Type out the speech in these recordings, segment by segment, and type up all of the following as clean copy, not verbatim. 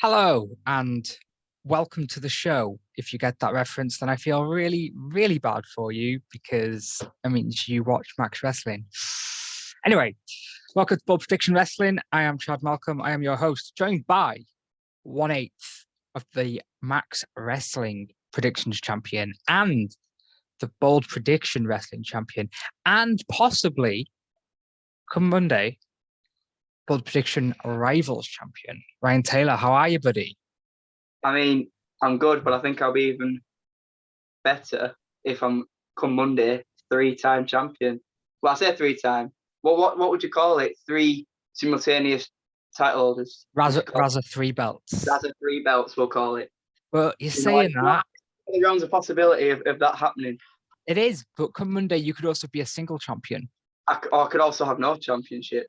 Hello and welcome to the show. If you get that reference, then I feel really, really bad for you because I mean you watch Max Wrestling. Anyway, welcome to Bold Prediction Wrestling. I am Chad Malcolm. I am your host, joined by 1/8 of the Max Wrestling Predictions Champion and the Bold Prediction Wrestling Champion, and possibly come Monday, Bold Prediction Rivals Champion. Ryan Taylor, how are you, buddy? I mean, I'm good, but I think I'll be even better if I'm come Monday, 3-time champion. Well, I say 3-time. Well, what would you call it? 3 simultaneous title holders. Razza 3 belts. Razza 3 belts, we'll call it. Well, you're saying that. There's a possibility of that happening. It is, but come Monday, you could also be a single champion. I could also have no championship.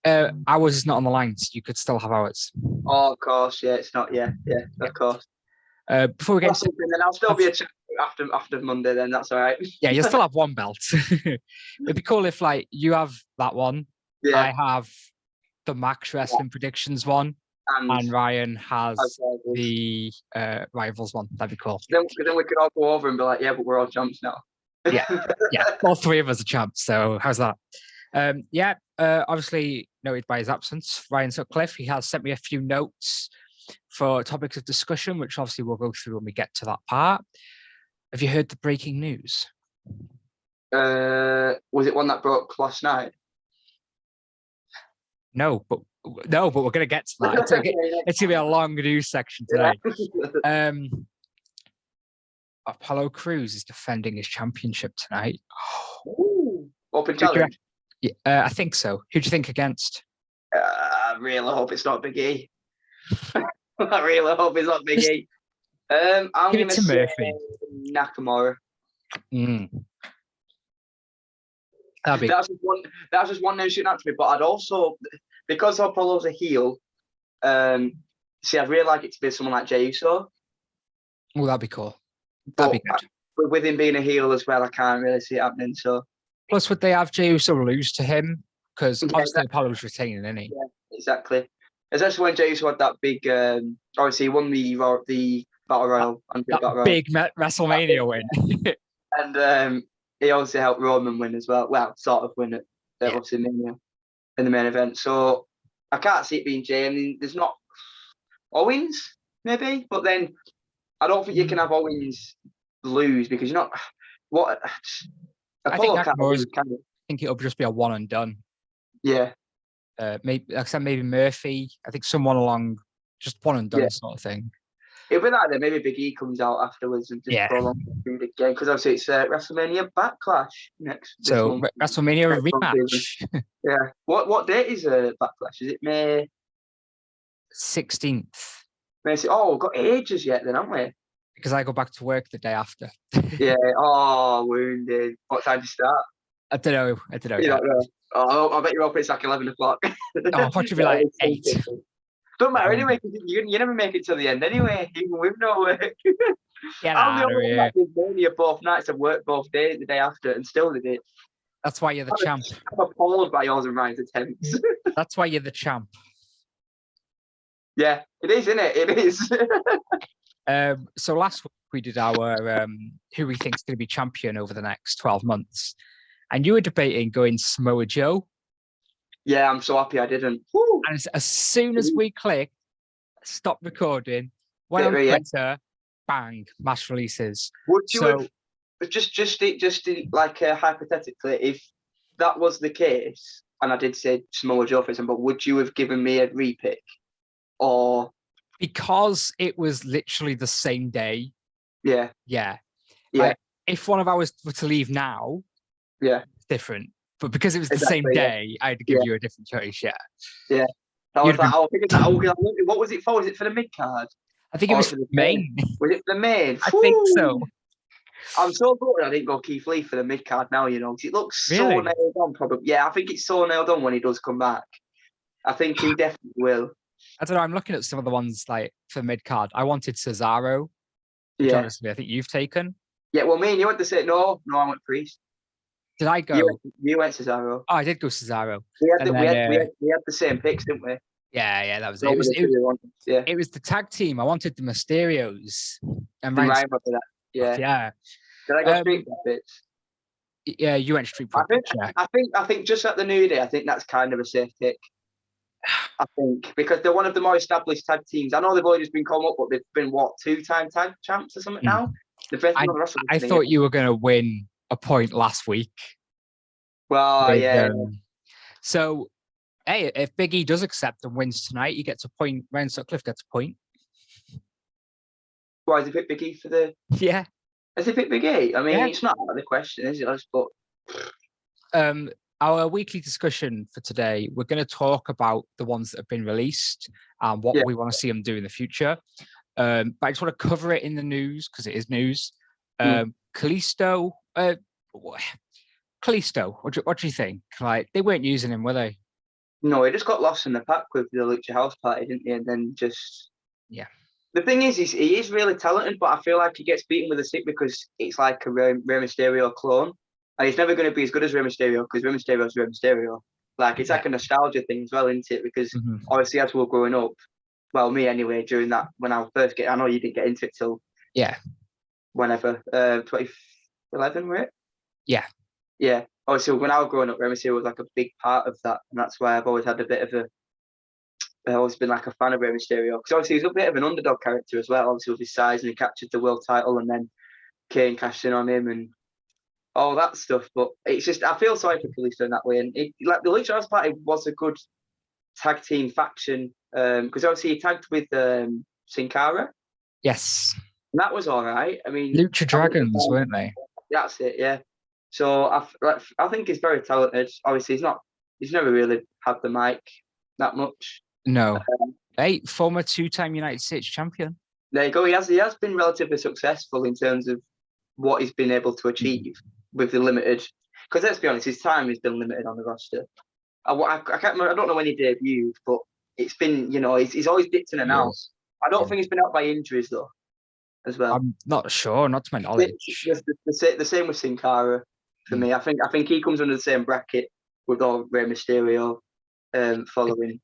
Ours is not on the line, so you could still have ours. Oh, of course, yeah, it's not, yeah, of course. Before we get into then I'll still be a champion after Monday. Then that's all right. Yeah, you'll still have one belt. It'd be cool if, like, you have that one. Yeah. I have the Max Wrestling Predictions one, and Ryan has the Rivals one. That'd be cool. Then we could all go over and be like, yeah, but we're all champs now. Yeah. All 3 of us are champs. So how's that? Obviously noted by his absence, Ryan Sutcliffe. He has sent me a few notes for topics of discussion, which obviously we'll go through when we get to that part. Have you heard the breaking news? Was it one that broke last night? No, but we're going to get to that. It's going to be a long news section today. Apollo Crews is defending his championship tonight. Ooh, open challenge. Yeah, I think so. Who do you think against? I really hope it's not Big E. I really hope it's not Big E. I'm going to say Murphy. Nakamura. That's just one name shooting at me. But I'd also, because Apollo's a heel, I'd really like it to be someone like Jey Uso. Oh, that'd be cool. That'd be good. With him being a heel as well, I can't really see it happening. So. Plus, would they have Jey Uso lose to him? Because obviously Apollo's retaining, isn't he? Yeah, exactly. Especially when Jey Uso had that big, obviously he won the Battle Royal. Big WrestleMania win. And he also helped Roman win as well. Well, sort of win at WrestleMania in the main event. So I can't see it being Jey. I mean, there's not Owens, maybe, but then I don't think you can have Owens lose because you're not what. I think it'll just be a one and done. Yeah. Maybe, like I said, maybe Murphy. I think someone along, just one and done sort of thing. It'll be like that. Maybe Big E comes out afterwards and just prolong the game because obviously it's WrestleMania Backlash next. So WrestleMania rematch. Yeah. What date is Backlash? Is it May 16th? We've got ages yet then, haven't we? Because I go back to work the day after. Yeah. Oh, wounded. What time do you start? I don't know. You don't know. Oh, I bet you're up. It's like 11 o'clock. I'll probably be like 8. Don't matter anyway. You never make it till the end anyway, even with no work. I'm the only one that did Mania both nights. I've worked both days the day after, and still did it. That's why you're the champ. I'm appalled by yours and Ryan's attempts. That's why you're the champ. Yeah, it is, isn't it? It is. So last week we did our who we think is going to be champion over the next 12 months. And you were debating going Samoa Joe. Yeah, I'm so happy I didn't. Woo! And as soon as we clicked, stop recording, went on Twitter, bang, mass releases. Would you have, just like hypothetically, if that was the case, and I did say Samoa Joe for example, would you have given me a repick? Or because it was literally the same day. Yeah. If one of ours were to leave now, it's different. But because it was the same day, I had to give you a different choice. Yeah. I was like, what was it for? Was it for the mid card? I think it was for the main. Was it for the main? I think so. I'm so glad I didn't go Keith Lee for the mid card now, because it looks so nailed on. Probably, yeah, I think it's so nailed on when he does come back. I think he definitely will. I don't know. I'm looking at some of the ones like for mid card. I wanted Cesaro. Which honestly, I think you've taken. Yeah, well, me and you went to say no. I went Priest. Did I go? You went Cesaro. Oh, I did go Cesaro. We had the same picks, didn't we? Yeah, that was it. Nobody really wanted. Yeah, It was the tag team. I wanted the Mysterios and and Ryan Ryan wanted that. Yeah. Yeah. Did I go Street Profits? Yeah, you went Street Profits. Yeah. I think just at the New Day, I think that's kind of a safe pick. I think because they're one of the more established tag teams. I know they've only just been come up, but they've been what 2-time tag champs or something now. They've been on the Russell. I thought you were going to win a point last week. Well, yeah. So, hey, if Big E does accept and wins tonight, he gets a point. Ryan Sutcliffe gets a point. Why is he picked Big E for the? Yeah. Has he picked Big E? I mean, it's not out of the question, is it? But our weekly discussion for today, we're going to talk about the ones that have been released and what we want to see them do in the future. But I just want to cover it in the news because it is news. Kalisto, what do you think? Like, they weren't using him, were they? No, he just got lost in the pack with the Lucha House Party, didn't he? And then just The thing is, he is really talented, but I feel like he gets beaten with a stick because it's like a Rey Mysterio clone. And he's never going to be as good as Rey Mysterio because Rey Mysterio is Rey Mysterio. Like, it's like a nostalgia thing as well, isn't it? Because obviously, as we were growing up, well, me anyway, during that, when I first I know you didn't get into it till whenever, 2011, right? Yeah. Yeah. Obviously, when I was growing up, Rey Mysterio was like a big part of that. And that's why I've always had a bit of I've always been like a fan of Rey Mysterio. Because obviously, he's a bit of an underdog character as well, obviously, with his size, and he captured the world title, and then Kane cashed in on him, and all that stuff. But it's just, I feel sorry for Kalisto in that way. And like the Lucha House Party was a good tag team faction because obviously he tagged with Sin Cara. Yes. And that was all right. I mean, Lucha Dragons, weren't they? That's it, yeah. So I think he's very talented. Obviously, he's never really had the mic that much. No. Hey, former 2-time United States champion. There you go. He has been relatively successful in terms of what he's been able to achieve with the limited. Because let's be honest, his time has been limited on the roster. I can't remember. I don't know when he debuted, but it's been, he's always dipped in and out. I don't think he's been out by injuries though, as well. I'm not sure, not to my knowledge. The same with Sin Cara for me. I think he comes under the same bracket with all Rey Mysterio following.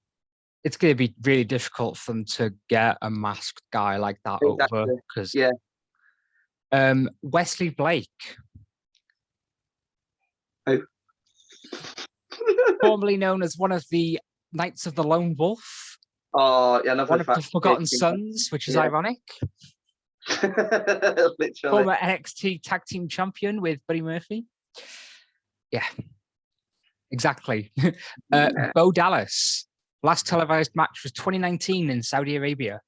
It's going to be really difficult for them to get a masked guy like that over because Wesley Blake, formerly known as one of the Knights of the Lone Wolf. Oh, yeah, one of the Forgotten Sons, which is ironic. Former NXT Tag Team Champion with Buddy Murphy. Yeah, exactly. Bo Dallas. Last televised match was 2019 in Saudi Arabia.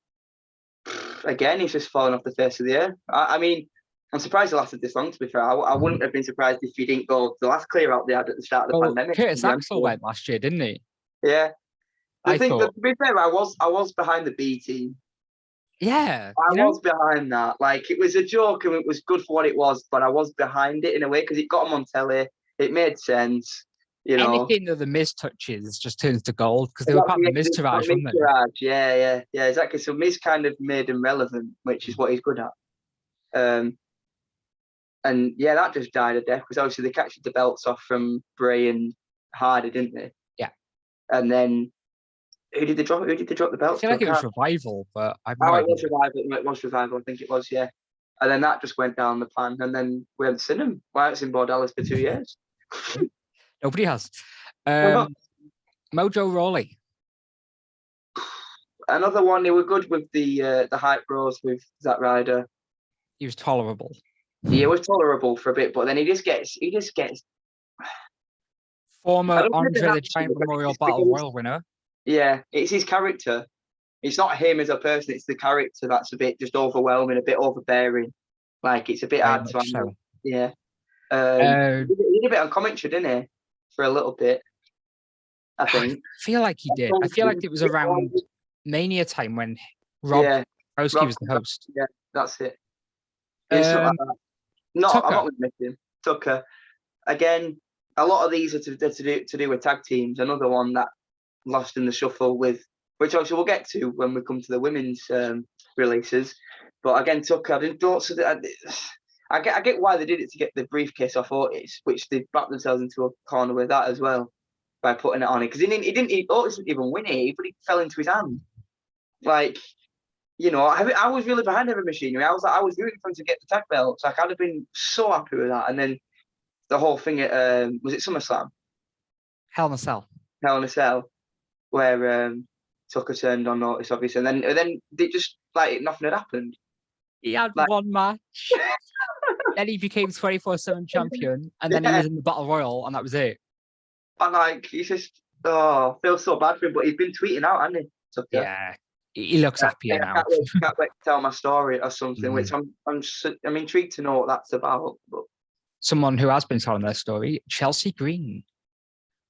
Again, he's just fallen off the face of the earth. I mean, I'm surprised it lasted this long, to be fair. I wouldn't have been surprised if he didn't go the last clear out they had at the start of the pandemic. Curtis Axel went last year, didn't he? Yeah. To be fair, I was behind the B team. Yeah. I was behind that. Like, it was a joke and it was good for what it was, but I was behind it in a way because it got him on telly. It made sense. Anything that the Miz touches just turns to gold because they were part of the Miz Tourage, weren't they? Yeah, exactly. So Miz kind of made him relevant, which is what he's good at. And yeah, that just died a death because obviously they captured the belts off from Bray and Hardy, didn't they? Yeah. And then who did they drop the belts? I feel like it was Revival, but it was Revival. I think it was, yeah. And then that just went down the pan, and then we haven't seen him. We haven't seen Bo Dallas for 2 years. Nobody has. Mojo Rawley. Another one. They were good with the hype bros with Zack Ryder. He was tolerable. Yeah, it was tolerable for a bit, but then he just gets. Former Andre the Giant Memorial Battle Royal winner. Yeah, it's his character. It's not him as a person. It's the character that's a bit just overwhelming, a bit overbearing. Like, it's a bit hard to handle. Yeah. He did a bit on commentary, didn't he? For a little bit, I think. I feel like he did. I feel like it was around Mania time when Rob Rousey was the host. Yeah, that's it. Something like that. I'm not going to miss him. Tucker. Again, a lot of these are to do with tag teams. Another one that lost in the shuffle with, which obviously we'll get to when we come to the women's releases. But again, Tucker, I get why they did it to get the briefcase off Otis, which they backed themselves into a corner with that as well. by putting it on it because he didn't even win it, but he fell into his hand. Like, you know, I was really behind heavy machinery. I was rooting for him to get the tag belts. Like, I'd have been so happy with that. And then the whole thing at was it SummerSlam? Hell in a Cell. Hell in a Cell, where Tucker turned on notice, obviously, and then they just like nothing had happened. He had like, one match. Then he became 24/7 champion, and then he was in the Battle Royal, and that was it. And like, he's just I feel so bad for him, but he's been tweeting out, hasn't he? Tucker? Yeah, he looks happier now. Can't wait to tell my story or something, which I'm intrigued to know what that's about. But someone who has been telling their story, Chelsea Green.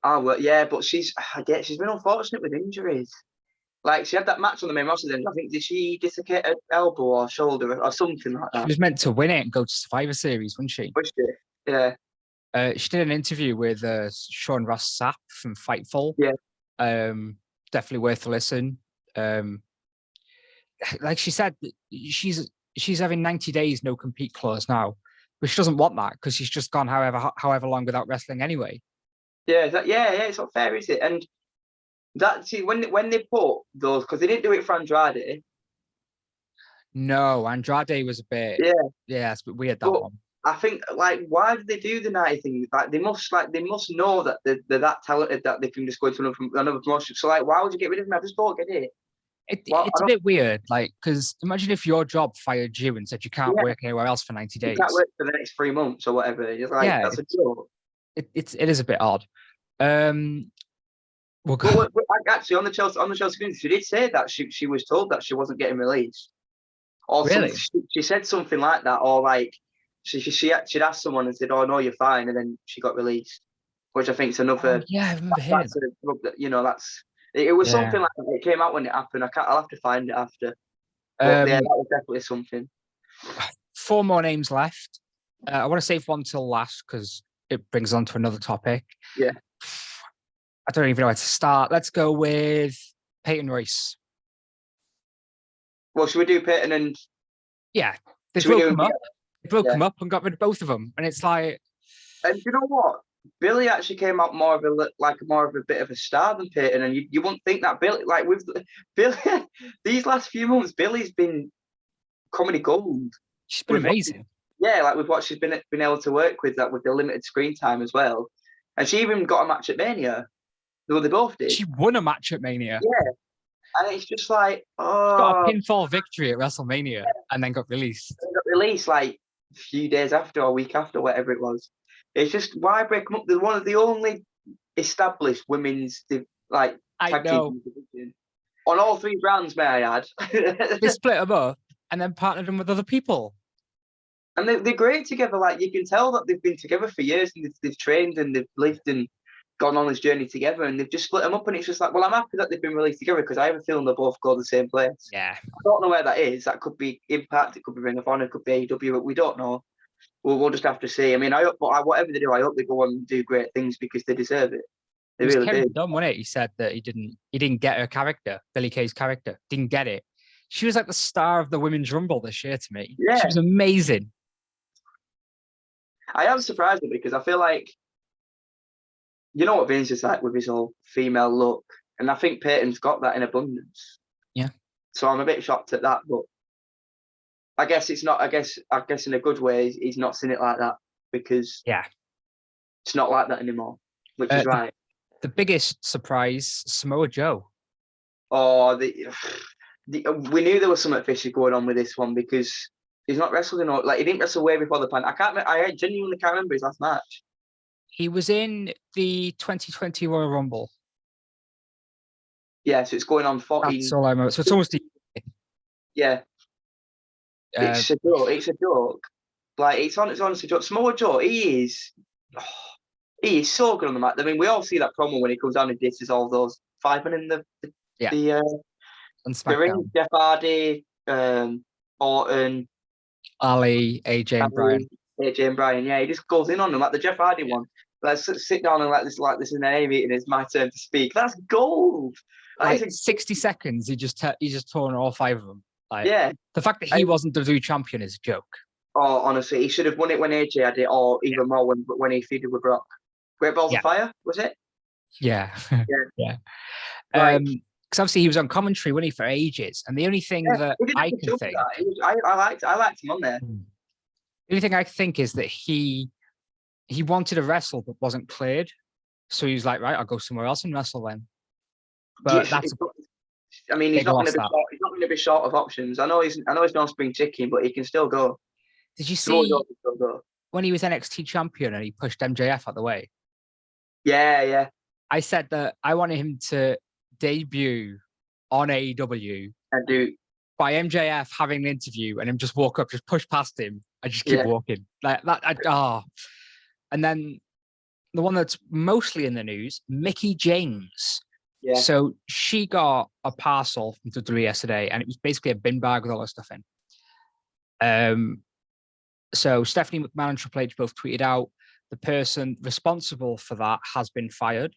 Oh, well, yeah, but she's been unfortunate with injuries. Like, she had that match on the main roster, then I think, did she dislocate her elbow or shoulder or something like that? She was meant to win it and go to Survivor Series, wasn't she? Was she? Yeah. She did an interview with Sean Ross Sapp from Fightful. Yeah. Definitely worth a listen. Like she said, she's having 90 days no compete clause now, but she doesn't want that because she's just gone however long without wrestling anyway. Yeah, it's not fair, is it? And that, see, when they put those, because they didn't do it for Andrade. No, Andrade was a bit. Yeah, it's a bit weird, that one. I think, like, why did they do the 90 thing? Like, they must know that they're that talented that they can just go into another promotion. So, like, why would you get rid of them? I just don't get it. It's a bit weird, like, because imagine if your job fired you and said you can't work anywhere else for 90 days. You can't work for the next 3 months or whatever. It's like, that's a joke. It is a bit odd. Actually, on the Chelsea screen, she did say that she was told that she wasn't getting released. Or really? She said something like that, or like she'd asked someone and said, "Oh no, you're fine," and then she got released, which I think is another. I remember hearing. You know, it was something like that. It came out when it happened. I'll have to find it after. But that was definitely something. 4 more names left. I want to save one till last because it brings on to another topic. Yeah. I don't even know where to start. Let's go with Peyton Royce. Well, should we do Peyton and? Yeah, they broke them up. They broke them up and got rid of both of them, and it's like. And you know what? Billy actually came out more of a bit of a star than Peyton, and you wouldn't think that Billy, like with Billy, these last few months, Billy's been comedy gold. She's been amazing. Like with what she's been able to work with, that with the limited screen time as well, and she even got a match at Mania. Well, they both did. She won a match at Mania. Yeah, and it's just like, she got a pinfall victory at WrestleMania, and then got released. Like a few days after or a week after, whatever it was. It's just, why break them up? They're one of the only established women's tag team division on all 3 brands, may I add. They split them up and then partnered them with other people. And they're great together. Like, you can tell that they've been together for years, and they've trained and they've lived and gone on this journey together, and they've just split them up. And it's just like, well, I'm happy that they've been released together because I have a feeling they'll both go to the same place. Yeah. I don't know where that is. That could be Impact, it could be Ring of Honor, it could be AEW, but we don't know. We'll just have to see. I mean, I hope, whatever they do, I hope they go on and do great things because they deserve it. They really did. Dumb, wasn't it? He said that he didn't get her character, Billie Kay's character. Didn't get it. She was like the star of the Women's Rumble this year to me. Yeah. She was amazing. I am surprised because I feel like, you know what Vince is like with his whole female look, and I think Peyton's got that in abundance. Yeah. So I'm a bit shocked at that, but I guess it's not. I guess in a good way, he's not seen it like that because it's not like that anymore, which is right. The biggest surprise, Samoa Joe. Oh, we knew there was something fishy going on with this one because he's not wrestled he didn't wrestle way before the pandemic. I genuinely can't remember his last match. He was in the 2020 Royal Rumble. Yeah, so it's going on 14. That's all I remember. So it's almost yeah. It's a joke. Like, it's honestly a joke. Samoa Joe, he is so good on the mat. I mean, we all see that promo when he comes down and disses all those 5 men in the ring. Jeff Hardy, Orton, Ali, AJ and Brian. Yeah, he just goes in on them like the Jeff Hardy one. Let's sit down and like this in an A meeting. It's my turn to speak. That's gold. Like 60 seconds, he just torn all 5 of them. Like, the fact that he wasn't the WWE champion is a joke. Oh, honestly, he should have won it when AJ had it, or even more when he feuded with Brock. Great Balls of Fire, was it? Yeah. Yeah. Like, Because obviously he was on commentary, wasn't he, for ages? And the only thing that he did a I good can job with think, that. I liked him on there. the only thing I think is that he wanted to wrestle but wasn't cleared. So he was like, right, I'll go somewhere else and wrestle then. But Yes, that's a I mean, he's big not going to loss. be That short. He's not going to be short of options. I know he's no spring chicken, but he can still go. did you Samoa Joe see can still go. when he was NXT champion and he pushed MJF out the way? Yeah. I said that I wanted him to debut on AEW And do by MJF having an interview and him just walk up, just push past him and just keep yeah. walking like that. And then the one that's mostly in the news, Mickie James. Yeah. So she got a parcel from WWE yesterday, and it was basically a bin bag with all her stuff in. So Stephanie McMahon and Triple H both tweeted out the person responsible for that has been fired.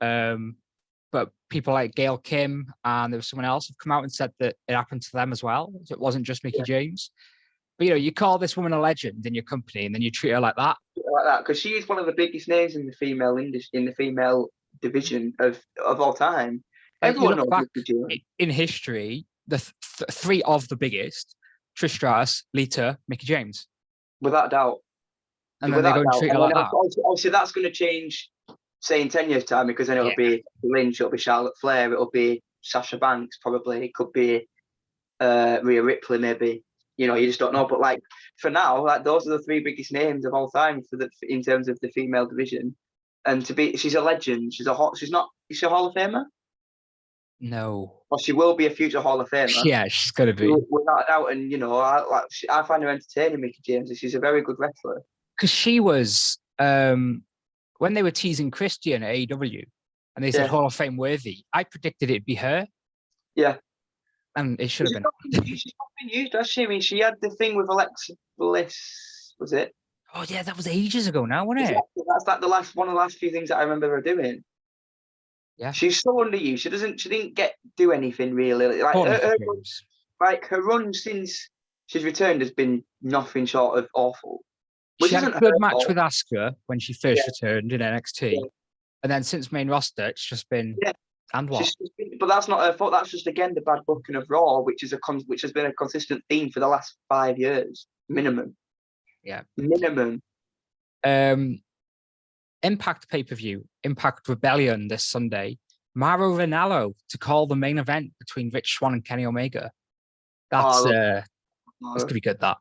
But people like Gail Kim and there was someone else have come out and said that it happened to them as well. So it wasn't just Mickie James. But you call this woman a legend in your company, and then you treat her like that. Like that, because she is one of the biggest names in the female industry, in the female division of all time. Like, you Everyone look knows back Mickie James. in history, the three of the biggest: Trish Stratus, Lita, Mickie James, Without doubt. and then they Without go and doubt. treat her And like then that. obviously that's going to change, say, in 10 years' time, because then it'll Yeah. be Lynch, it'll be Charlotte Flair, it'll be Sasha Banks, probably. It could be Rhea Ripley, maybe. You just don't know. But like for now, like those are the three biggest names of all time in terms of the female division. And she's a legend. She's a Hall of Famer? No. Or she will be a future Hall of Famer. Yeah, she's gonna be. Without a doubt. And I find her entertaining, Mickie James, and she's a very good wrestler. Because she was when they were teasing Christian at AEW, and they said Hall of Fame worthy. I predicted it'd be her. Yeah. And it should have been. She's not been used, has she? I mean, she had the thing with Alexa Bliss, was it? Oh yeah, that was ages ago now, wasn't it? That's like one of the last few things that I remember her doing. Yeah. She's so underused. She didn't do anything really. Like her run since she's returned has been nothing short of awful. She had a good match with Asuka when she first returned in NXT. Yeah. And then since main roster, it's just been and what? But that's not her fault. That's just again the bad booking of Raw, which has been a consistent theme for the last 5 years minimum. Yeah, minimum. Impact pay-per-view, Impact Rebellion this Sunday. Mauro Ranallo to call the main event between Rich Swann and Kenny Omega. That's gonna be good. That.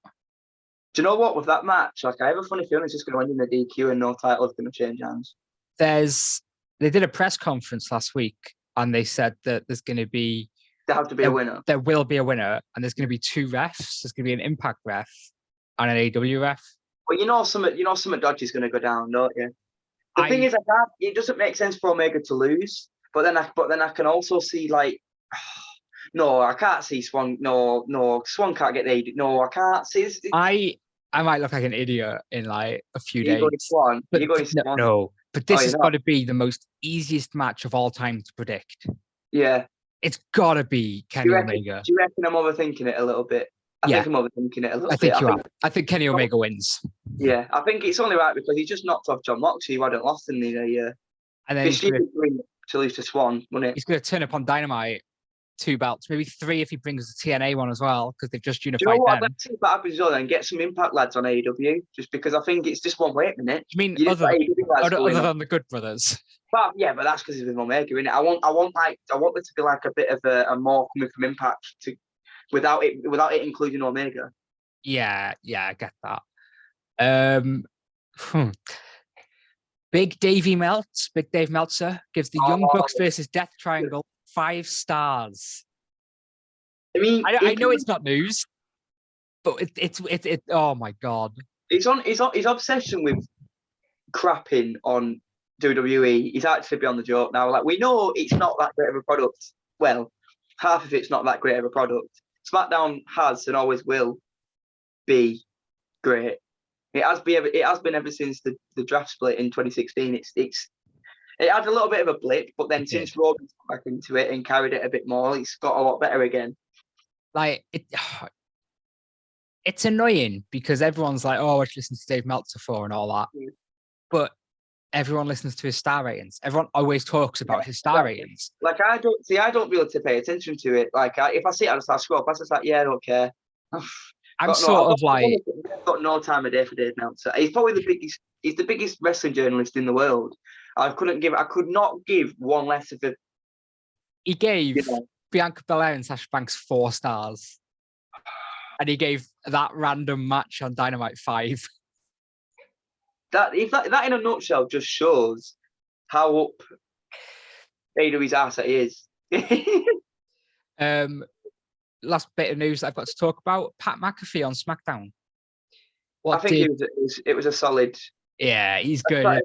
Do you know what? With that match, like I have a funny feeling it's just going to end in a DQ and no title is going to change hands. They did a press conference last week and they said that there has to be a winner. There will be a winner, and there's going to be 2 refs. There's going to be an Impact ref and an AW ref. Well, something dodgy is going to go down, don't you? The thing is, it doesn't make sense for Omega to lose, but then I can also see like, no, I can't see Swan. No, Swan can't get the. No, I can't see. I might look like an idiot in like a few days. Swan. But no. But this has got to be the most easiest match of all time to predict. Yeah. It's got to be Kenny Omega. Do you reckon I'm overthinking it a little bit? I think I'm overthinking it a little bit. I think you are. I think Kenny Omega wins. Yeah, I think it's only right because he just knocked off John Moxley, who hadn't lost in the year. And then he's going to lose to Swan, wouldn't it? He's going to turn up on Dynamite 2 belts, maybe 3 if he brings the TNA one as well, because they've just unified. Do you know what? I'd like to see if that happens as well and get some Impact lads on AEW, just because I think it's just one way at the minute. You mean other than the Good Brothers? But yeah, but that's because it's with Omega, innit? I want there to be like a bit of a more coming from Impact without it including Omega. Yeah, I get that. Big Dave Meltzer gives the Young Bucks versus Death Triangle 5 stars. I mean, I know it's not news, but it's oh my god! It's on his obsession with crapping on WWE. He's actually beyond the joke now. Like, we know it's not that great of a product. Well, half of it's not that great of a product. SmackDown has and always will be great. It has been ever since the draft split in 2016. It had a little bit of a blip, but then since Rogan's come back into it and carried it a bit more, it's got a lot better again. Like it's annoying because everyone's like, "Oh, what you listen to Dave Meltzer for?" and all that. Yeah. But everyone listens to his star ratings. Everyone always talks about his star ratings. Like I don't really to pay attention to it. Like if I see it, I scroll past. It's like, yeah, I don't care. I'm sort of like, I've got no time of day for Dave Meltzer. He's probably the biggest. He's the biggest wrestling journalist in the world. I could not give one less of a. He gave Bianca Belair and Sasha Banks 4 stars, and he gave that random match on Dynamite 5. That in a nutshell just shows how up AW's ass it is. Last bit of news that I've got to talk about: Pat McAfee on SmackDown. I think it was a solid. Yeah, he's good. I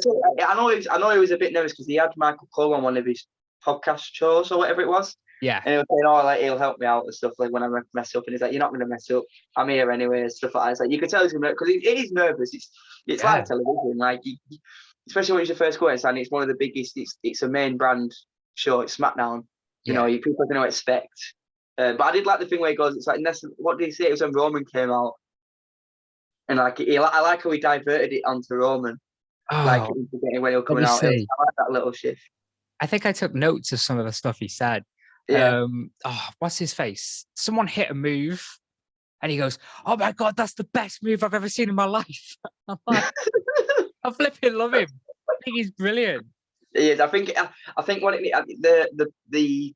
know he was a bit nervous because he had Michael Cole on one of his podcast shows or whatever it was. Yeah. And he was saying, "Oh, like he'll help me out and stuff like when I mess up." And he's like, "You're not going to mess up. I'm here anyway." And stuff like that. It's like you can tell he's nervous because it is nervous. It's like television, like especially when it's your first go and it's one of the biggest. It's a main brand show. It's SmackDown. You know, people are going to expect. But I did like the thing where he goes. It's like, what did he say? It was when Roman came out. And like I like how he diverted it onto Roman, like when he was coming out. I like that little shift. I think I took notes of some of the stuff he said. Yeah. What's his face? Someone hit a move, and he goes, "Oh my god, that's the best move I've ever seen in my life." I'm like, I flipping love him. I think he's brilliant. He is. I think what the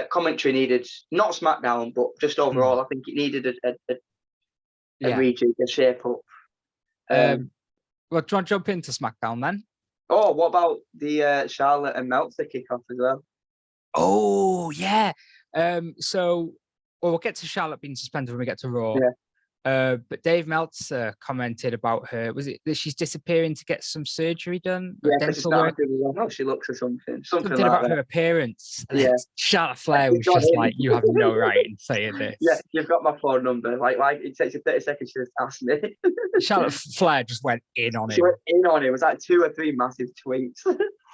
commentary needed, not SmackDown, but just overall, I think it needed a rejig, a shape up. Well, do you want to jump into SmackDown then? Oh, what about the Charlotte and Meltzer kickoff as well? Oh yeah. So we'll get to Charlotte being suspended when we get to Raw. Yeah. But Dave Meltzer commented about her. Was it that she's disappearing to get some surgery done? Yeah, dental work. Oh, she looks or something. Something like about that. Her appearance. Yeah. Charlotte Flair was just like, "You have no right in saying this." Yeah, you've got my phone number. Like it takes you 30 seconds to ask me. Charlotte Flair just went in on him. She went in on him. It was like 2 or 3 massive tweets.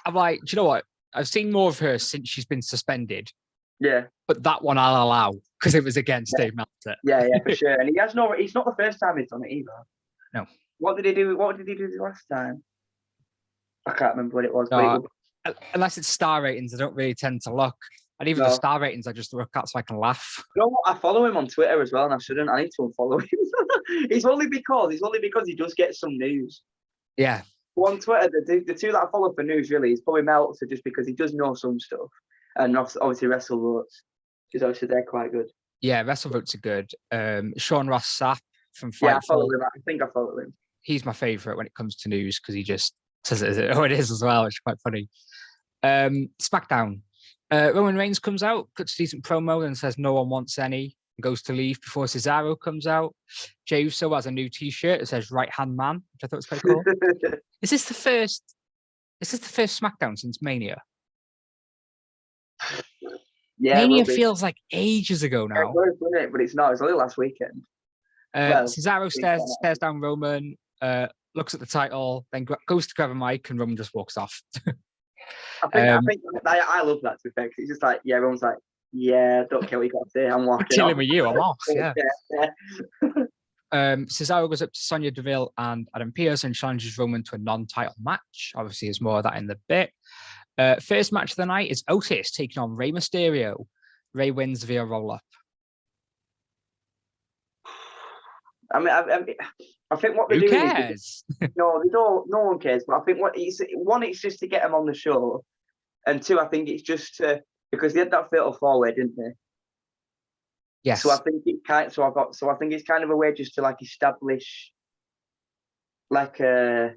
I'm like, do you know what? I've seen more of her since she's been suspended. Yeah. But that one I'll allow because it was against Dave Meltzer. Yeah, for sure. And he's not the first time he's done it either. No. What did he do the last time? I can't remember what it was. Unless it's star ratings, I don't really tend to look. And even the star ratings, I just look at so I can laugh. You know what? I follow him on Twitter as well, and I shouldn't. I need to unfollow him. It's only because he does get some news. Yeah. On Twitter, the two that I follow for news really is probably Meltzer, just because he does know some stuff, and obviously WrestleVotes, because obviously they're quite good. Yeah, WrestleVotes are good. Sean Ross Sapp from Fightful. Yeah, I follow him. I think I follow him. He's my favourite when it comes to news because he just says it is as well, which is quite funny. SmackDown. Roman Reigns comes out, cuts a decent promo and says no one wants any, and goes to leave before Cesaro comes out. Jey Uso has a new T-shirt that says "Right Hand Man," which I thought was quite cool. Is this the first SmackDown since Mania? Yeah, Mania feels like ages ago now. But it's not. It's only last weekend. Cesaro stares down Roman, looks at the title, then goes to grab a mic, and Roman just walks off. I love that, to be fair, because it's just like, everyone's like, don't care what you got to say, I'm walking off. Chilling with you, I'm off, yeah. Yeah. Cesaro goes up to Sonya Deville and Adam Pearce and challenges Roman to a non-title match. Obviously, there's more of that in the bit. First match of the night is Otis taking on Rey Mysterio. Rey wins via roll-up. I mean, I think what they're Who doing cares? No, they don't. No one cares. But I think it's just to get them on the show, and 2, I think it's just because they had that fatal 4-way, didn't they? Yes. So I think I think it's kind of a way just to like establish like a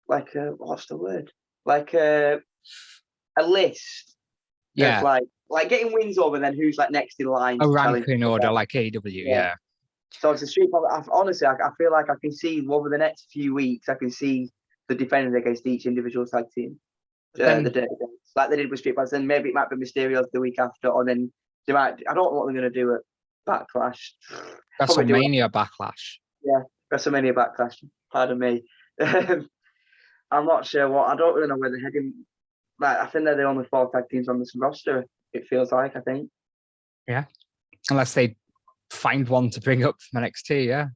what's the word? Like a list. Yeah. Like getting wins over, then who's like next in line? A ranking order like AEW, yeah. So it's a street. Honestly, I feel like I can see over the next few weeks, I can see the defenders against each individual tag team. The day, like they did with Street Fights. Then maybe it might be Mysterio's the week after, or then they might. I don't know what they're going to do at Backlash. WrestleMania Backlash. Yeah, WrestleMania Backlash. Pardon me. I'm not sure what. I don't really know where they're heading. Like I think they're the only 4 tag teams on this roster. It feels like, I think. Yeah, unless they find one to bring up from NXT. Yeah.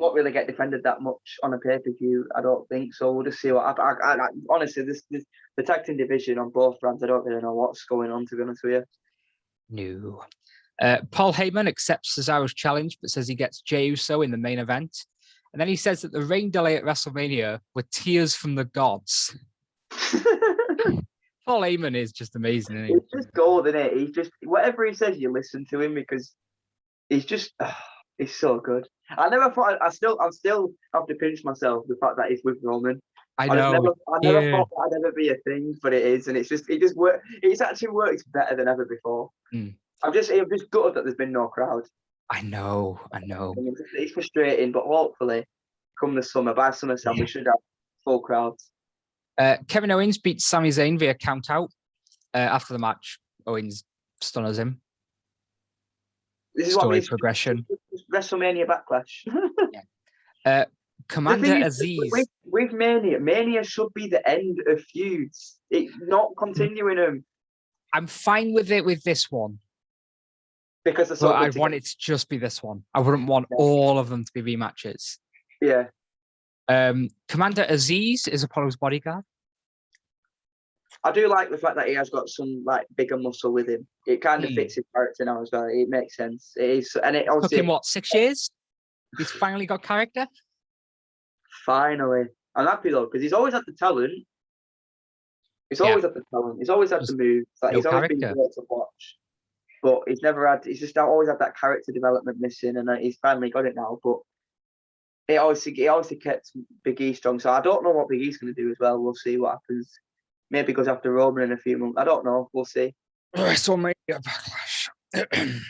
won't really get defended that much on a pay-per-view. I don't think so. We'll just see what happens. Honestly, the tag team division on both brands, I don't really know what's going on, to be honest with you. No. Paul Heyman accepts Cesaro's challenge, but says he gets Jey Uso in the main event. And then he says that the rain delay at WrestleMania were tears from the gods. Paul Heyman is just amazing, isn't he? He's just gold, isn't it? He's just, whatever he says, you listen to him because he's just, he's so good. I never thought, I still have to pinch myself the fact that he's with Roman. I know. I never thought that'd ever be a thing, but it is, and it just works. It's actually works better than ever before. I'm just gutted that there's been no crowd. I know. It's frustrating, but hopefully, come the summer, by SummerSlam, we should have full crowds. Kevin Owens beats Sami Zayn via countout. After the match, Owens stunners him. This is Story what progression. WrestleMania Backlash. Yeah. Commander Aziz. With Mania should be the end of feuds. It's not continuing them. I'm fine with it with this one. Because I want it to just be this one. I wouldn't want all of them to be rematches. Yeah. Commander Aziz is Apollo's bodyguard. I do like the fact that he has got some like bigger muscle with him. It kind of fits his character now as well. It makes sense. It is, and it also took him 6 years. He's finally got character. Finally, I'm happy though because he's always had the talent. He's always had the talent. He's always had the moves. Like, he's always been great to watch. But he's never had. He's just always had that character development missing, and he's finally got it now. But he obviously kept Big E strong. So I don't know what Big E's going to do as well. We'll see what happens. Maybe goes after Roman in a few months. I don't know. We'll see. WrestleMania Backlash.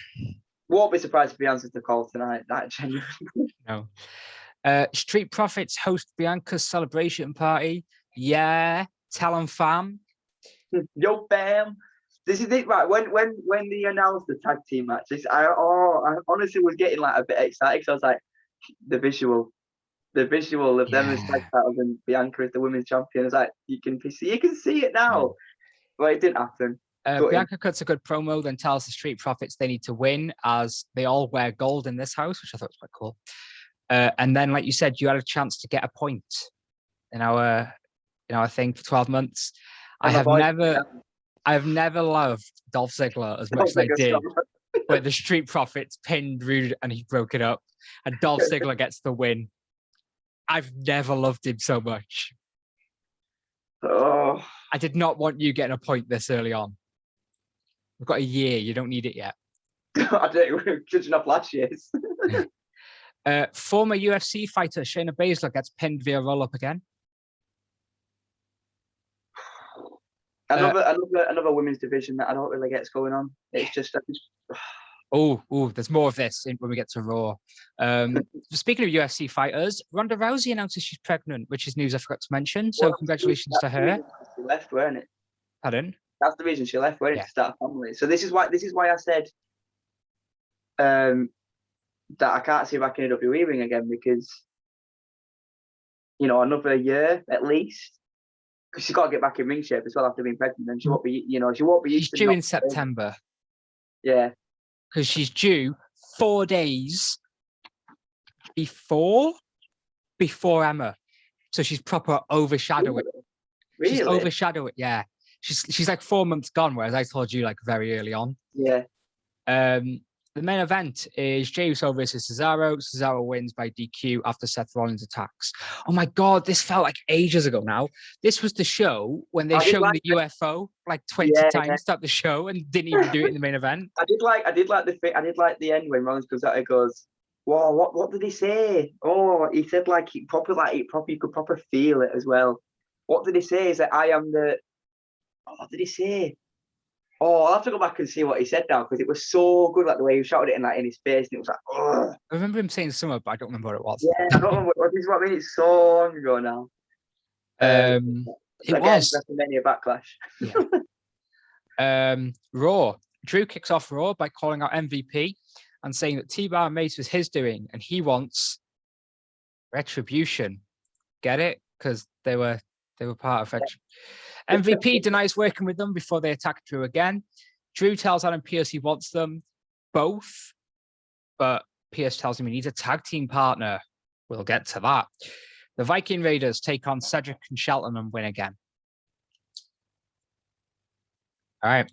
Won't be surprised if he answers the call tonight. That genuinely. No. Street Profits host Bianca's celebration party. Yeah, tell 'em fam. Yo, fam. This is it, right? When they announced the tag team matches, I honestly was getting like a bit excited because I was like, the visual of them as tag titles and Bianca as the women's champion. It's like you can see it now, but it didn't happen. Bianca cuts a good promo, then tells the Street Profits they need to win as they all wear gold in this house, which I thought was quite cool. And then, like you said, you had a chance to get a point in our thing for 12 months. I have never loved Dolph Ziggler as much as I did, where the Street Profits pinned Rude and he broke it up, and Dolph Ziggler gets the win. I've never loved him so much. Oh, I did not want you getting a point this early on. We've got a year. You don't need it yet. I don't. We're judging off last year's. Former UFC fighter Shayna Baszler gets pinned via roll-up again. Another women's division that I don't really get going on. It's just. There's more of this when we get to Raw. Speaking of UFC fighters, Ronda Rousey announces she's pregnant, which is news I forgot to mention. So congratulations to her. She left, weren't it? Pardon? That's the reason she left, weren't it? To start a family. So this is why I said that I can't see her back in a WWE ring again because another year at least. Because she's got to get back in ring shape as well after being pregnant, and she won't be. She's due in September. Yeah. Because she's due 4 days before Emma, so she's proper overshadowing. Really? She's overshadowing. Yeah, she's like 4 months gone, whereas I told you like very early on. Yeah. The main event is Jey Uso versus Cesaro. Cesaro wins by DQ after Seth Rollins attacks. Oh my God, this felt like ages ago now. This was the show when they showed the UFO like 20 times throughout the show and didn't even do it in the main event. I did like the end when Rollins goes out and goes, "Whoa, what did he say?" Oh, he said you could proper feel it as well. What did he say? Is that I am the. What did he say? Oh, I'll have to go back and see what he said now because it was so good, like the way he shouted it in his face, and it was like, oh. I remember him saying something, but I don't remember what it was. Yeah, I don't remember this is what I mean. It's so long ago now. It was WrestleMania Backlash. Yeah. Raw. Drew kicks off Raw by calling out MVP and saying that T-Bar Mace was his doing, and he wants retribution. Get it? Because they were part of retribution. MVP denies working with them before they attack Drew again. Drew tells Adam Pearce he wants them both, but Pearce tells him he needs a tag team partner. We'll get to that. The Viking Raiders take on Cedric and Shelton and win again. All right.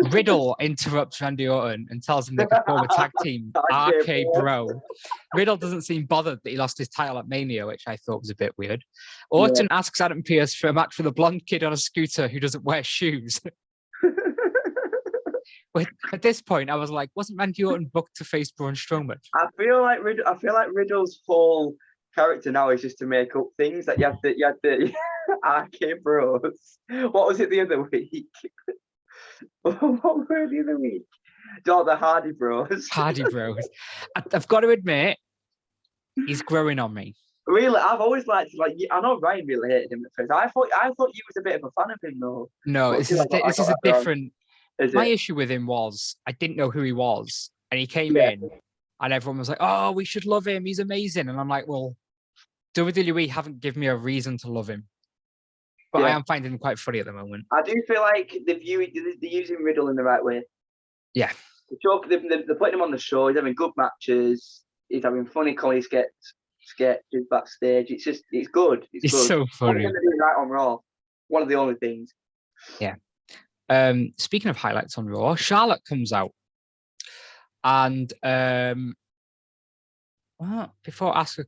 Riddle interrupts Randy Orton and tells him they could form a tag team, RK Bro. Riddle doesn't seem bothered that he lost his title at Mania, which I thought was a bit weird. Orton asks Adam Pearce for a match with a blonde kid on a scooter who doesn't wear shoes. At this point, I was like, wasn't Randy Orton booked to face Braun Strowman? I feel like Riddle's whole character now is just to make up things. That you had the RK Bros. What was it the other week? What were the other week? Oh, the Hardy Bros. Hardy Bros. I've got to admit, he's growing on me. Really, I've always liked, like, I know Ryan really hated him at first. I thought you was a bit of a fan of him though. No, this is a different. My it? issue with him was I didn't know who he was, and he came in, and everyone was like, "Oh, we should love him. He's amazing." And I'm like, "Well, WWE haven't given me a reason to love him." But I am finding him quite funny at the moment. I do feel like they're using Riddle in the right way. Yeah. They're putting him on the show. He's having good matches. He's having funny comedy sketches backstage. It's good. It's good. So funny. What they're doing right on Raw. One of the only things. Yeah. Speaking of highlights on Raw, Charlotte comes out. And before Asuka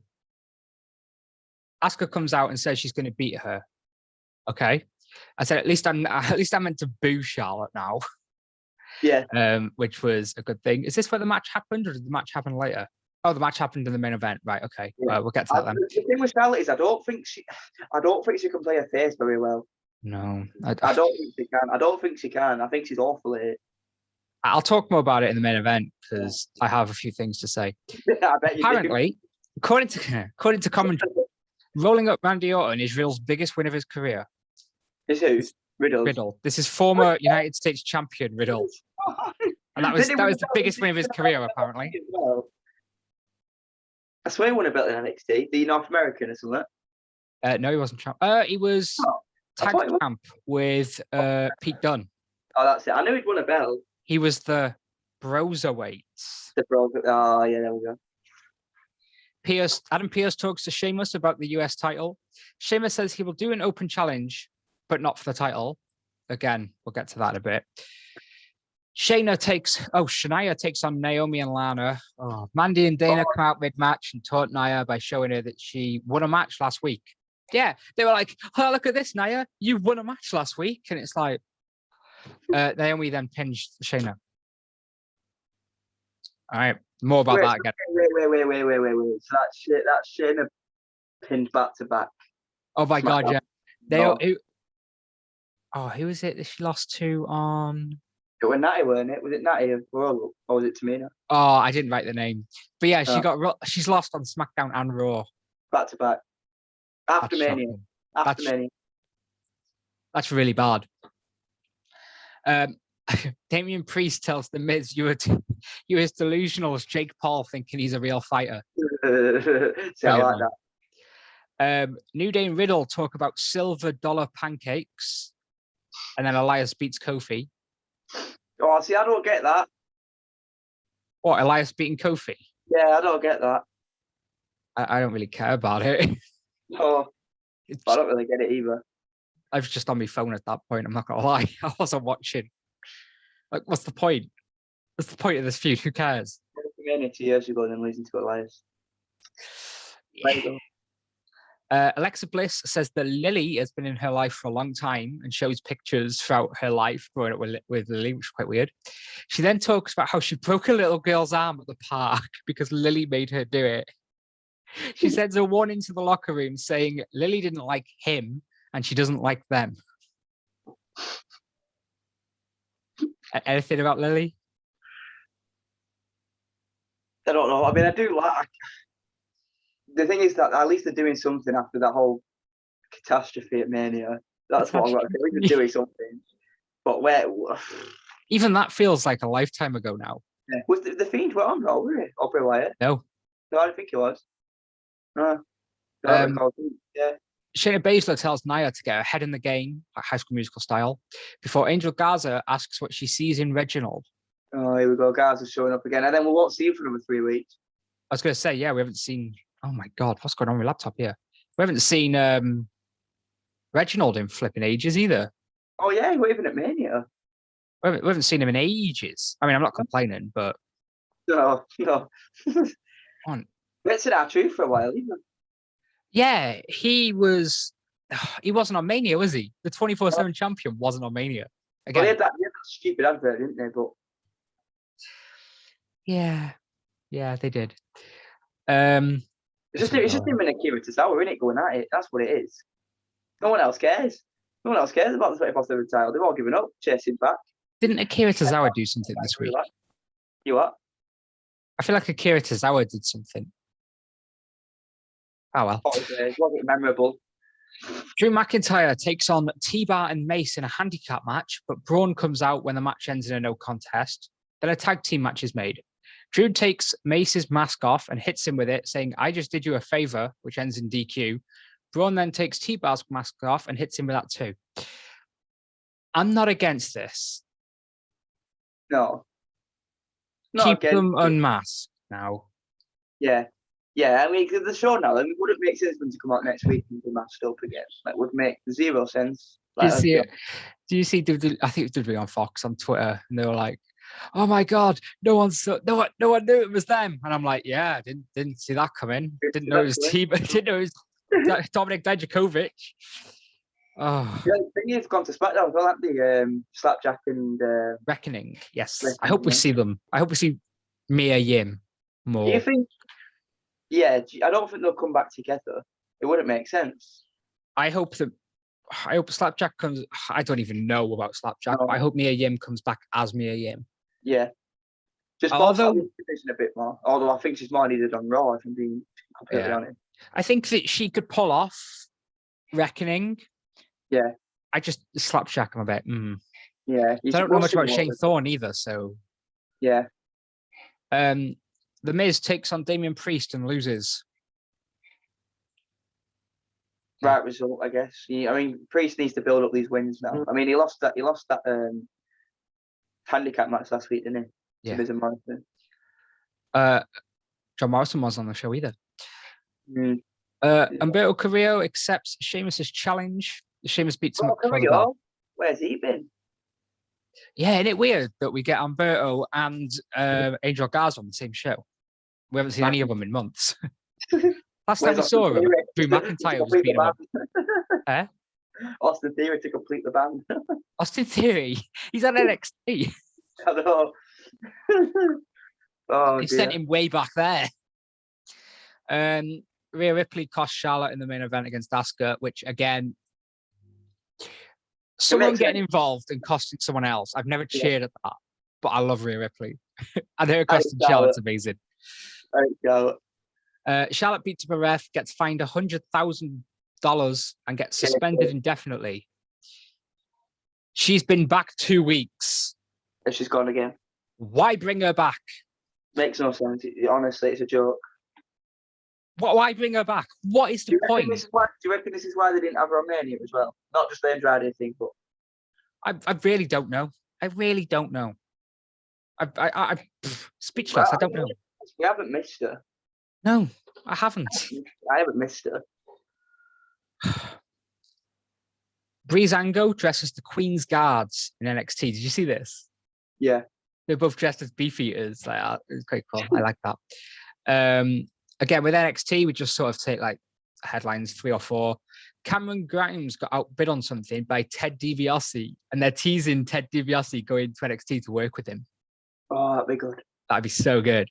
comes out and says she's going to beat her. Okay, I said at least I'm meant to boo Charlotte now. Yeah. Which was a good thing. Is this where the match happened, or did the match happen later? Oh, the match happened in the main event, right? Okay, we'll get to that then. The thing with Charlotte is I don't think she can play her face very well. No, I don't think she can. I don't think she can. I think she's awful at it. I'll talk more about it in the main event because I have a few things to say. I bet you Apparently, according to commentary, rolling up Randy Orton is Riddle's biggest win of his career. Is who? Riddle. This is former United States champion Riddle. And that was the biggest win of his career, apparently. I swear he won a belt in NXT. The North American or something. No, he wasn't champ. He was tag champ with Pete Dunne. Oh, that's it. I knew he'd won a belt. He was the Broserweight. Oh, yeah, there we go. Adam Pearce talks to Sheamus about the US title. Sheamus says he will do an open challenge, but not for the title. Again, we'll get to that in a bit. Shania takes on Naomi and Lana. Oh, Mandy and Dana come out mid-match and taunt Nia by showing her that she won a match last week. Yeah, they were like, "Oh, look at this, Nia. You won a match last week." And it's like, Naomi then pinged Shayna. All right, more about that again. Wait. So that's Shayna pinned back to back. Oh my God, yeah. Who was it that she lost to on? It was Natty, weren't it? Was it Natty or was it Tamina? Oh, I didn't write the name. But yeah, she's lost on SmackDown and Raw. Back to back. After Mania. That's really bad. Damian Priest tells The Miz, you were as delusional as Jake Paul thinking he's a real fighter. See, I like that. New Day and Riddle talk about silver dollar pancakes. And then Elias beats Kofi. Oh, see, I don't get that. What, Elias beating Kofi? Yeah, I don't get that. I don't really care about it. No, I don't really get it either. I was just on my phone at that point. I'm not going to lie. I wasn't watching. Like, what's the point? What's the point of this feud? Who cares? 2 years ago, then losing to Elias. Yeah. Alexa Bliss says that Lily has been in her life for a long time and shows pictures throughout her life growing up with Lily, which is quite weird. She then talks about how she broke a little girl's arm at the park because Lily made her do it. She sends a warning to the locker room saying Lily didn't like him and she doesn't like them. Anything about Lily? I don't know. I mean, I do like. The thing is that at least they're doing something after that whole catastrophe at Mania. That's what I'm going to do. They're doing something. But where? Even that feels like a lifetime ago now. Yeah. Was the Fiend were on Raw, were it? Or Bray Wyatt? No, I don't think it was. No. Yeah. Shayna Baszler tells Nia to get her head in the game, like High School Musical style, before Angel Garza asks what she sees in Reginald. Oh, here we go. Garza's showing up again. And then we won't see him for another 3 weeks. I was going to say, yeah, we haven't seen Oh my God, what's going on with my laptop here? We haven't seen Reginald in flipping ages either. Oh yeah, we're even at Mania. We haven't seen him in ages. I mean, I'm not complaining, but No, no. on. It's in our truth for a while, even. Yeah, he was. He wasn't on Mania, was he? The 24/7 champion wasn't on Mania. Well, Again, they had that stupid advert, didn't they? But yeah, they did. it's just him and Akira Tozawa, isn't it? Going at it. That's what it is. No one else cares. No one else cares about the 24/7 title. They've all given up, chasing back. Didn't Akira Tozawa do something this week? You what? I feel like Akira Tozawa did something. Oh well. It wasn't memorable. Drew McIntyre takes on T-Bar and Mace in a handicap match, but Braun comes out when the match ends in a no contest. Then a tag team match is made. Drew takes Mace's mask off and hits him with it, saying, "I just did you a favor," which ends in DQ. Braun then takes T-Bar's mask off and hits him with that too. I'm not against this. No. Keep them unmasked now. Yeah. Yeah, I mean, the show now, it wouldn't make sense for them to come out next week and be masked up again. Like, would make zero sense. Like, Do you see? I think it was WWE on Fox on Twitter, and they were like, "Oh my God, no one knew it was them." And I'm like, "Yeah, didn't see that coming. Didn't know it was team. Didn't know it was Dominic Dijakovic." Oh, yeah, the thing is, gone to SmackDown as well, haven't they? Slapjack and Reckoning. Yes, Reckoning, I hope we see them. I hope we see Mia Yim more. Do you think? Yeah, I don't think they'll come back together. It wouldn't make sense. I hope Slapjack comes. I don't even know about Slapjack, but I hope Mia Yim comes back as Mia Yim. Yeah. Just although the division a bit more. Although I think she's more needed on Raw, if I'm being completely honest. I think that she could pull off Reckoning. Yeah. I just Slapjack. I'm a bit. Yeah. I don't know much about Shane Thorne either, so. Yeah. The Miz takes on Damian Priest and loses. Right result, I guess. I mean, Priest needs to build up these wins now. I mean, he lost that handicap match last week, didn't he? Yeah. Miz and Morrison. John Morrison wasn't on the show either. Mm. Humberto Carrillo accepts Sheamus's challenge. Sheamus beats him up for the belt. Where's he been? Yeah, isn't it weird that we get Humberto and Angel Garza on the same show? We haven't seen any of them in months. Last time we saw him, Drew McIntyre was beating him up. Austin Theory to complete the band. Austin Theory? He's on NXT. I know. They sent him way back there. Rhea Ripley cost Charlotte in the main event against Asuka, which again, someone getting involved and costing someone else. I've never cheered at that, but I love Rhea Ripley. And her costing Charlotte's amazing. Charlotte beats up a ref, gets fined $100,000 and gets suspended indefinitely. She's been back 2 weeks. And she's gone again. Why bring her back? Makes no sense. Honestly, it's a joke. Why bring her back? What is the point? Do you reckon this is why they didn't have her on Mania as well? Not just the Andrade thing, but I really don't know. I really don't know. I'm speechless. I don't know. We haven't missed her. No, I haven't. I haven't missed her. Breezango dresses the Queen's Guards in NXT. Did you see this? Yeah. They're both dressed as beefeaters. It's quite cool. I like that. Again, with NXT, we just sort of take like headlines 3 or 4. Cameron Grimes got outbid on something by Ted DiBiase, and they're teasing Ted DiBiase going to NXT to work with him. Oh, that'd be good. That'd be so good.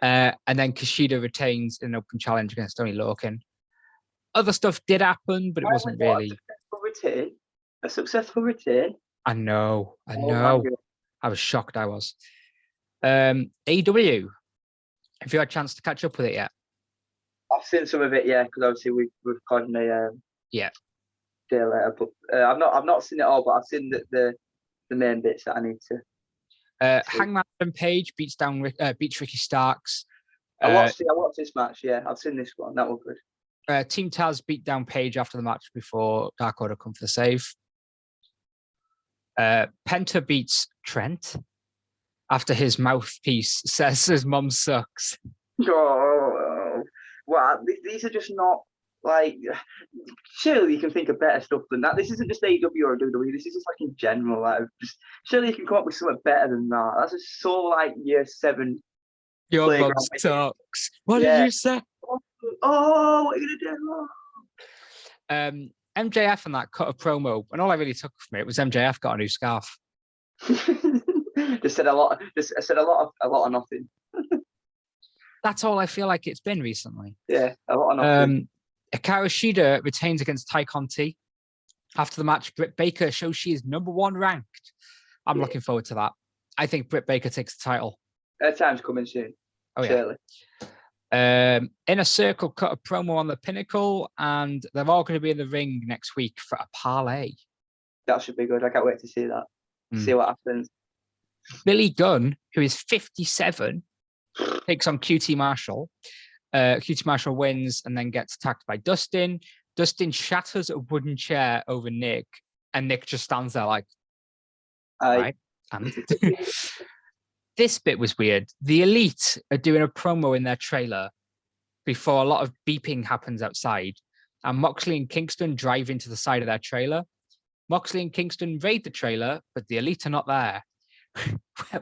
Yeah. And then Kushida retains an open challenge against Tony Lorcan. Other stuff did happen, but it wasn't really a successful return. I know. I was shocked. I was. AEW. Have you had a chance to catch up with it yet? I've seen some of it, yeah, because obviously we've recorded a day later. But I've not seen it all, but I've seen the main bits that I need to. Hangman Adam Page beats Ricky Starks. I watched this match. Yeah, I've seen this one. That was good. Team Taz beat down Page after the match before Dark Order come for the save. Penta beats Trent after his mouthpiece says his mum sucks. Oh, well, these are just not like. Surely you can think of better stuff than that. This isn't just AEW or WWE. This is just like in general. Like, just surely you can come up with something better than that. That's just so like year 7. Your mum Playground. sucks. What Yeah. did you say? Oh, what are you gonna do? MJF and that cut a promo, and all I really took from it was MJF got a new scarf. Just said a lot. A lot of nothing. That's all I feel like it's been recently. Yeah, a lot of nothing. Hikaru Shida retains against Ty Conti. After the match, Britt Baker shows she is #1 ranked. I'm looking forward to that. I think Britt Baker takes the title. Her time's coming soon. Oh yeah. Surely. Inner Circle cut a promo on the Pinnacle, and they're all going to be in the ring next week for a parlay. That should be good. I can't wait to see that. See what happens. Billy Gunn, who is 57, takes on QT Marshall. QT Marshall wins and then gets attacked by Dustin. Dustin shatters a wooden chair over Nick, and Nick just stands there like, right. And this bit was weird. The Elite are doing a promo in their trailer before a lot of beeping happens outside, and Muxley and Kingston drive into the side of their trailer. Muxley and Kingston raid the trailer, but the Elite are not there.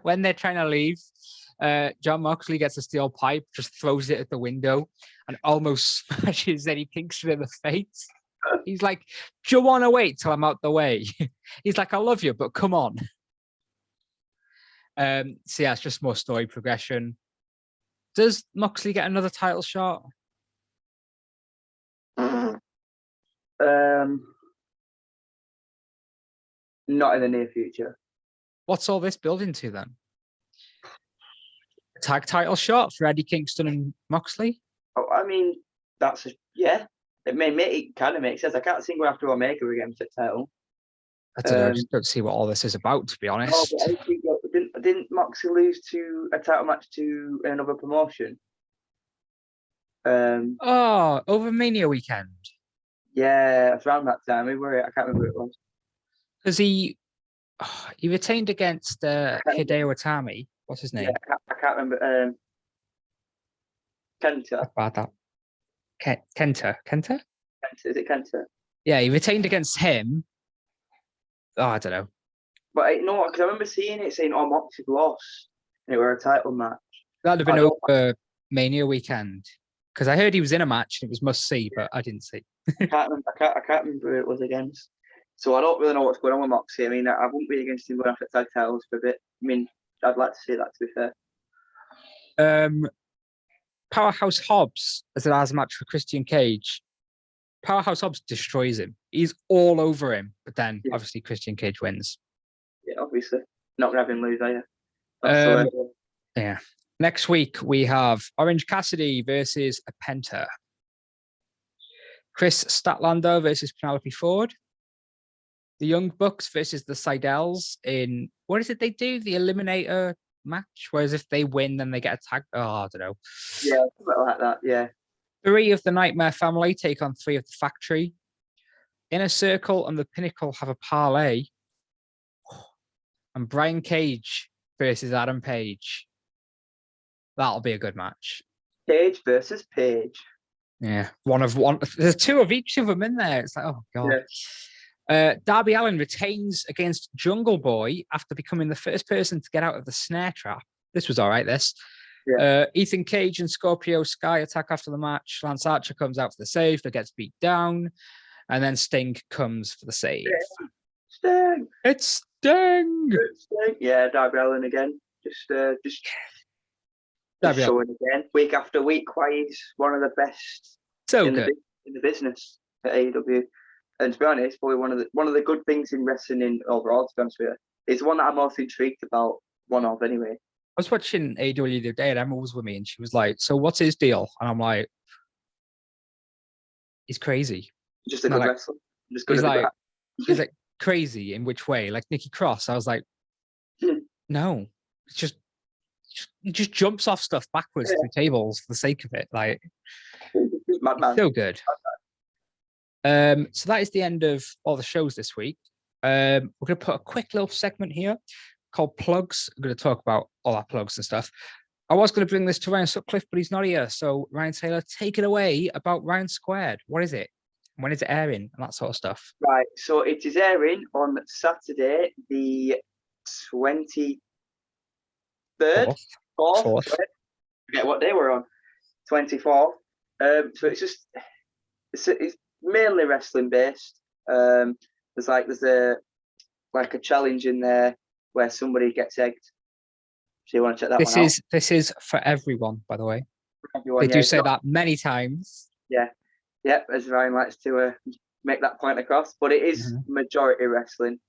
When they're trying to leave, John Moxley gets a steel pipe, just throws it at the window, and almost smashes Eddie Kingston in the face. He's like, do you want to wait till I'm out the way? He's like, I love you, but come on. So yeah, it's just more story progression. Does Moxley get another title shot? Not in the near future. What's all this building to then? A tag title shot for Eddie Kingston and Moxley? Oh, I mean, It kind of makes sense. I can't see going after Omega again for the title. I don't know. I just don't see what all this is about, to be honest. Didn't Moxley lose to a title match to another promotion? Over Mania weekend. Yeah, it's around that time. I can't remember who it was. Because he retained against Hideo Itami. What's his name? Yeah, I can't remember. Kenta. About that. Kenta? Is it Kenta? Yeah, he retained against him. Oh, I don't know. But no, because I remember seeing it saying, "Oh, Moxley lost," and it were a title match. That'd have been over Mania weekend. Because I heard he was in a match and it was must see, but I didn't see. I can't remember who it was against. So I don't really know what's going on with Moxley. I mean, I wouldn't be against him going after tag titles for a bit. I mean, I'd like to see that, to be fair. Powerhouse Hobbs as a match for Christian Cage. Powerhouse Hobbs destroys him. He's all over him, but then obviously Christian Cage wins. Yeah, obviously. Not going to have him lose, are you? Yeah. Next week, we have Orange Cassidy versus a Penta. Chris Statlander versus Penelope Ford. The Young Bucks versus the Seidel's in, what is it they do? The Eliminator match? Whereas if they win, then they get a tag. Oh, I don't know. Yeah, something like that, yeah. 3 of the Nightmare Family take on 3 of the Factory. Inner Circle and the Pinnacle have a parlay. And Brian Cage versus Adam Page. That'll be a good match. Page versus Page. Yeah, one. There's 2 of each of them in there. It's like, oh god. Yeah. Darby Allin retains against Jungle Boy after becoming the first person to get out of the snare trap. This was all right. Ethan Cage and Scorpio Sky attack after the match. Lance Archer comes out for the save, but gets beat down, and then Sting comes for the save. Sting. It's Sting. Yeah, Darby Allin again. Just showing again, week after week, why he's one of the best in the business at AEW. And to be honest, probably one of the good things in wrestling in overall, to be honest with you, it's one that I'm most intrigued about. One of anyway. I was watching AEW the other day, and Emma was with me, and she was like, "So what's his deal?" And I'm like, "He's crazy. Just a good wrestler. Just good he's like crazy in which way? Like Nikki Cross?" I was like, "No, it's just." He just jumps off stuff backwards through tables for the sake of it. Like, madman. So good. So that is the end of all the shows this week. We're going to put a quick little segment here called Plugs. I'm going to talk about all our plugs and stuff. I was going to bring this to Ryan Sutcliffe, but he's not here. So Ryan Taylor, take it away about Ryan Squared. What is it? When is it airing and that sort of stuff? Right, so it is airing on Saturday, the 23rd, fourth. Fourth. Forget what day we're on. 24th. So it's mainly wrestling based. There's a challenge in there where somebody gets egged. So you want to check that one out? This is for everyone, by the way. Everyone, They do say that many times. Yeah, as Ryan likes to make that point across. But it is majority wrestling.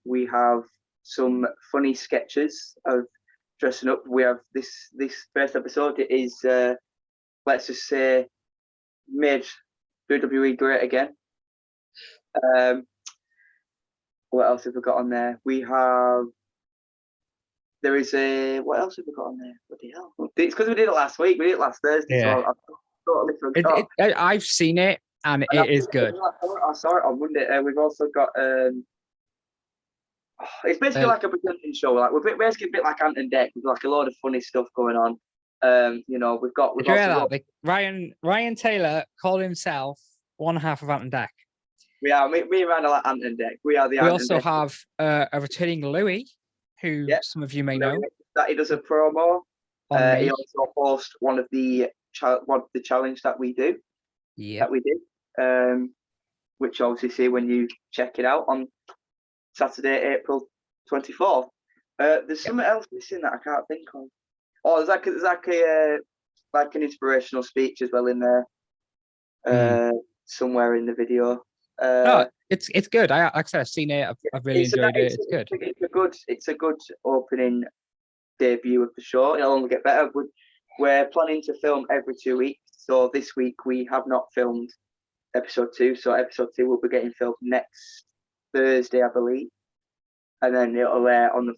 We have some funny sketches of dressing up. We have this first episode. It is let's just say made WWE great again. What else have we got on there? There is what else have we got on there? What the hell? It's because we did it last week. We did it last Thursday. Yeah. So I totally forgot. I've seen it and it is good. I saw it on Monday. We've also got it's basically like a presenting show. Like we're basically a bit like Ant and Dec with like a lot of funny stuff going on. We've got. Ryan Taylor called himself one half of Ant and Dec. We are. Me and Ryan are like Ant and Dec. We are the. We also have a returning Louis, who some of you may know. That he does a promo. He also hosts one of the challenge that we do. Yeah. That we did. Which obviously see when you check it out on Saturday, April 24th. There's something else missing that I can't think of. Oh, there's like an inspirational speech as well in there. Somewhere in the video. No, it's good. Like I said, I've seen it. I've really enjoyed it. It's good. It's a good opening debut of the show. It'll only get better. We're planning to film every 2 weeks. So this week we have not filmed episode 2. So episode 2 will be getting filmed next Thursday, I believe, and then it'll air on the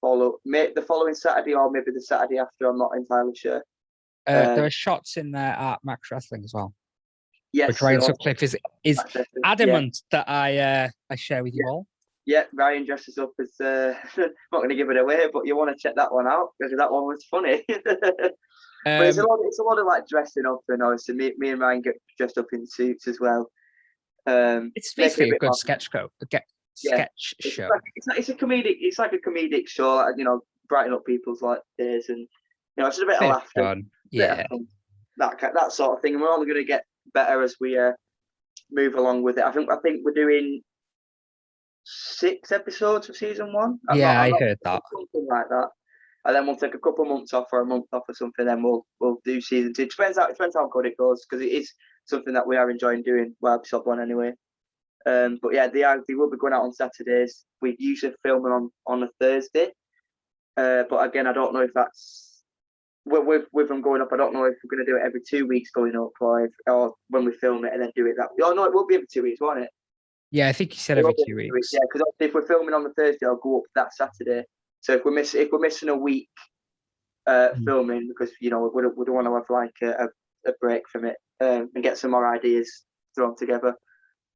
following Saturday or maybe the Saturday after. I'm not entirely sure. There are shots in there at Max Wrestling as well. Yes, which Ryan Sutcliffe is adamant that I share with you all. Yeah, Ryan dresses up as I'm not going to give it away, but you want to check that one out because that one was funny. But it's a lot of like dressing up, and obviously me and Ryan get dressed up in suits as well. It's basically a good sketch show. Show. It's a comedic. It's like a comedic show, like, brighten up people's like days, and it's just a bit of laughter. Fun. Yeah, that sort of thing. And we're only going to get better as we move along with it. I think we're doing 6 episodes of season 1. I heard that. Something like that. And then we'll take a couple of months off or a month off or something. Then we'll do season 2. It depends how good it goes, because it is something that we are enjoying doing. Well, episode 1 anyway. But yeah, they will be going out on Saturdays. We usually film them on a Thursday. But again, I don't know if that's with them going up. I don't know if we're going to do it every 2 weeks going up, or when we film it and then do it that. Oh no, it will be every 2 weeks, won't it? Yeah, I think you said every 2 weeks. Yeah, because if we're filming on the Thursday, I'll go up that Saturday. So if we're missing a week filming, because we don't want to have like a break from it and get some more ideas thrown together.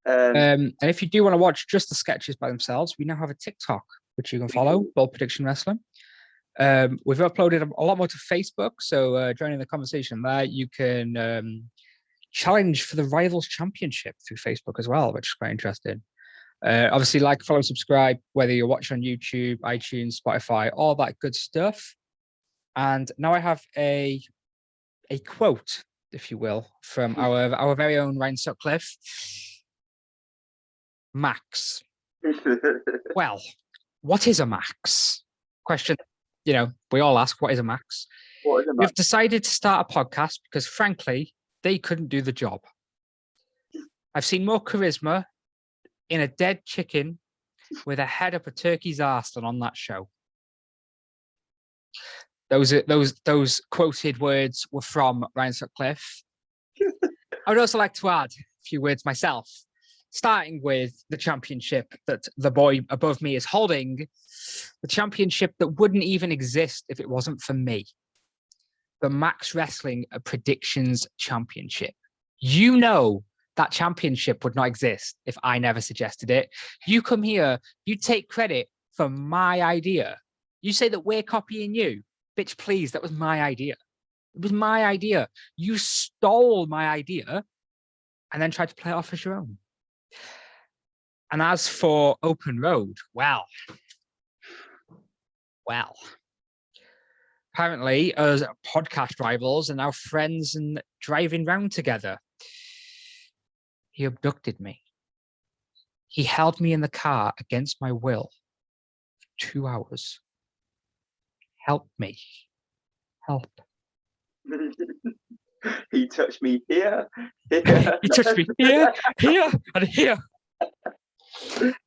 And if you do want to watch just the sketches by themselves, we now have a TikTok which you can follow, Bold Prediction Wrestling. We've uploaded a lot more to Facebook, so joining the conversation there, you can challenge for the Rivals Championship through Facebook as well, which is quite interesting. Obviously, like, follow, subscribe, whether you're watching on YouTube, iTunes, Spotify, all that good stuff. And now I have a quote, if you will, from our very own Ryan Sutcliffe. Max. Well, what is a max? Question, we all ask, what is a max? What is a max? We've decided to start a podcast because, frankly, they couldn't do the job. I've seen more charisma in a dead chicken with a head up a turkey's arse than on that show. Those quoted words were from Ryan Sutcliffe. I would also like to add a few words myself, starting with the championship that the boy above me is holding, the championship that wouldn't even exist if it wasn't for me. The Max Wrestling Predictions Championship. That championship would not exist if I never suggested it. You come here, you take credit for my idea. You say that we're copying you. Bitch, please, that was my idea. It was my idea. You stole my idea and then tried to play it off as your own. And as for Open Road, well, apparently us podcast rivals are now friends and driving round together. He abducted me. He held me in the car against my will for 2 hours. Help me. Help. He touched me here. He touched me here, and here.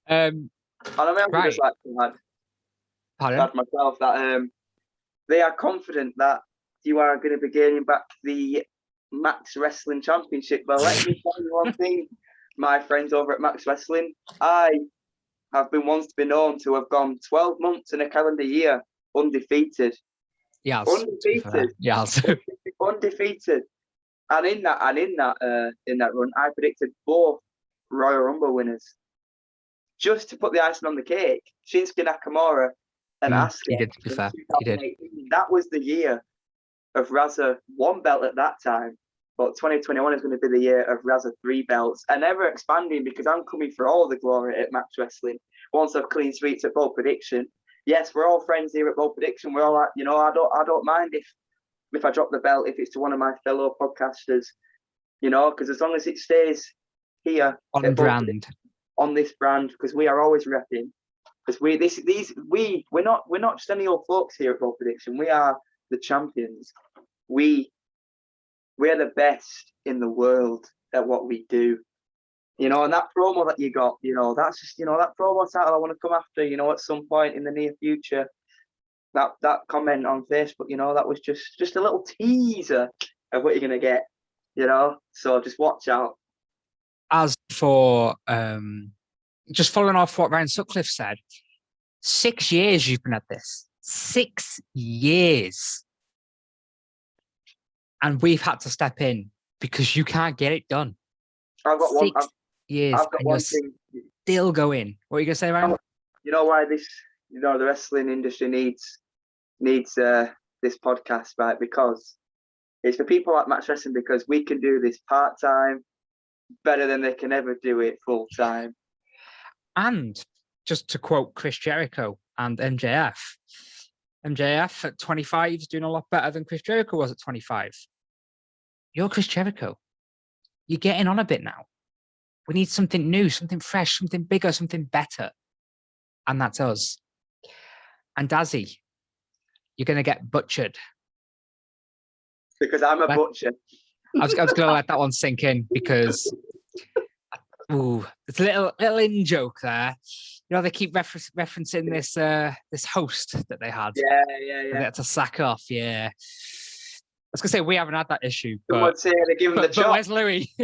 And I remember Right. just like Pardon? myself that they are confident that you are going to be gaining back the Max Wrestling Championship. But let me tell you one thing, my friends over at Max Wrestling, I have been once to be known to have gone 12 months in a calendar year undefeated. Yes. Undefeated. Yes. Undefeated. And in that run, I predicted both Royal Rumble winners. Just to put the icing on the cake, Shinsuke Nakamura and Asuka. He did, to be fair. He did. That was the year of Raza 1 belt at that time. But 2021 is going to be the year of Raza 3 belts and ever expanding, because I'm coming for all the glory at Max Wrestling. Once I've clean sweeps at Bold Prediction. Yes, we're all friends here at Bold Prediction. We're all like, I don't mind if I drop the belt, if it's to one of my fellow podcasters, because as long as it stays here On brand. On this brand, because we are always repping. Because we're not just any old folks here at Bold Prediction. We are the champions. We are the best in the world at what we do. And that promo that you got, that's just, that promo title I want to come after, at some point in the near future. That comment on Facebook, that was just a little teaser of what you're gonna get, So just watch out. As for just following off what Ryan Sutcliffe said, 6 years you've been at this. 6 years. And we've had to step in because you can't get it done. I've got 6 years. I've got and one you're thing. Still going. What are you gonna say, Ryan? You know why the wrestling industry needs this podcast, right? Because it's for people like Max Wrestling, because we can do this part-time better than they can ever do it full-time. And just to quote Chris Jericho and MJF at 25 is doing a lot better than Chris Jericho was at 25. You're Chris Jericho. You're getting on a bit now. We need something new, something fresh, something bigger, something better. And that's us. And Dazzy, you're going to get butchered. Because I'm a butcher. I was going to let that one sink in, because it's a little in joke there. They keep referencing this host that they had. Yeah. They had to sack off. Yeah. I was going to say, we haven't had that issue. Someone say they give him the chop. But where's Louis?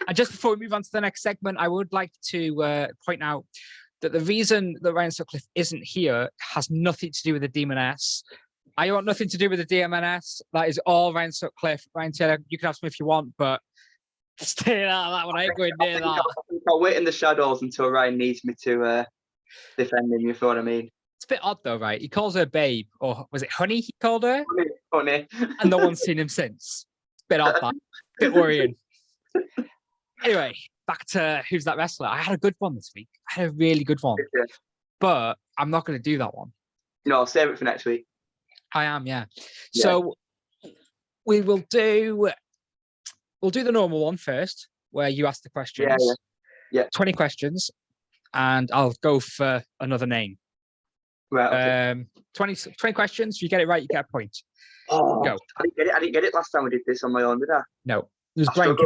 And just before we move on to the next segment, I would like to point out that the reason that Ryan Sutcliffe isn't here has nothing to do with the Demoness. I want nothing to do with the DMNS. That is all Ryan Sutcliffe. Ryan Taylor, you can ask me if you want, but stay out of that one. I ain't going near that. I'll wait in the shadows until Ryan needs me to defend him, you know what I mean? It's a bit odd though, right? He calls her babe, or was it honey he called her? Honey. And no one's seen him since. It's a bit odd, that. A bit worrying. Anyway, back to Who's That Wrestler? I had a good one this week. I had a really good one. Yeah. But I'm not going to do that one. No, I'll save it for next week. I am, yeah. So we'll do the normal one first, where you ask the questions. Yeah. 20 questions, and I'll go for another name. Right. Okay. 20 questions. If you get it right, you get a point. Oh, go. I didn't get it last time we did this on my own, did I? No. It was blank.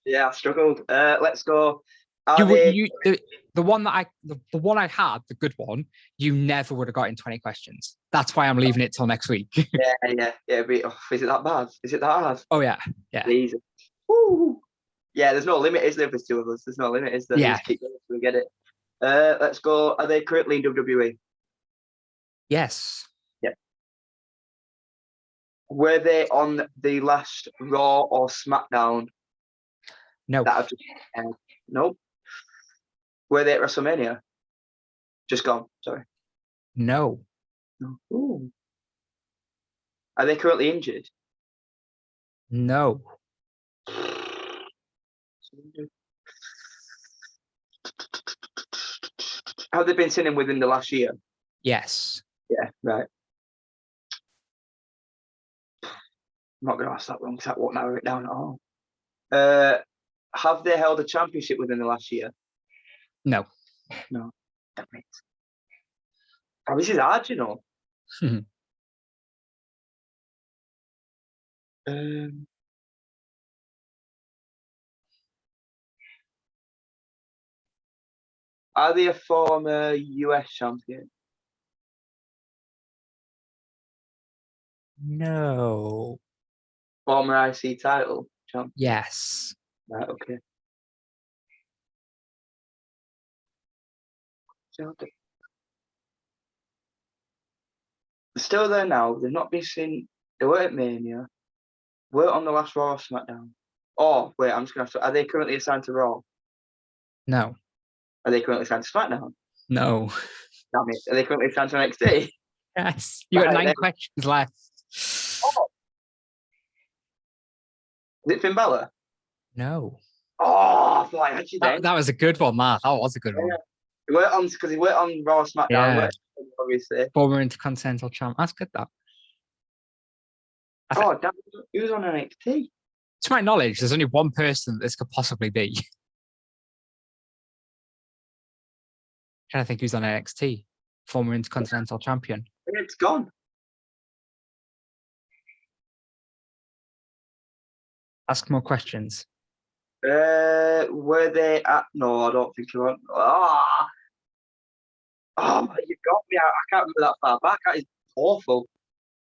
Yeah, I struggled. Let's go. The one I had, the good one, you never would have got in 20 questions. That's why I'm leaving it till next week. Yeah. Is it that bad? Is it that hard? Oh yeah. Easy. Woo. Yeah, there's no limit, is there? If there's two of us, there's no limit, is there? Yeah. Just keep going till we get it. Let's go. Are they currently in WWE? Yes. Yeah. Were they on the last Raw or SmackDown? No. Nope. Were they at WrestleMania? Just gone. Sorry. No. No. Ooh. Are they currently injured? No. Have they been sitting within the last year? Yes. Yeah, right. I'm not going to ask that wrong because that won't narrow it down at all. Have they held a championship within the last year? No. No. Damn it. Oh, this is hard, you know. Are they a former US champion? No. Former IC title champion? Yes. Right, okay. They're still there now. They've not been seen. They were at Mania. Were on the last Raw or SmackDown. Oh, wait, I'm just going to have to. Are they currently assigned to Raw? No. Are they currently assigned to SmackDown? No. Damn it. Are they currently assigned to NXT? Yes. You got Right, 9 then. questions left. Oh, is it Finn Balor? No. Oh, I thought I had you then. That was a good one, Mark. That was a good one. Yeah. He went on because he went on Raw SmackDown. Yeah. Obviously. Former Intercontinental Champ. That's good, that. Oh, damn. He was on NXT. To my knowledge, there's only one person that this could possibly be. I think who's on NXT. Former Intercontinental Champion. It's gone. Ask more questions. Were they at? No, I don't think you want. Oh, you got me. I can't remember that far back. That is awful.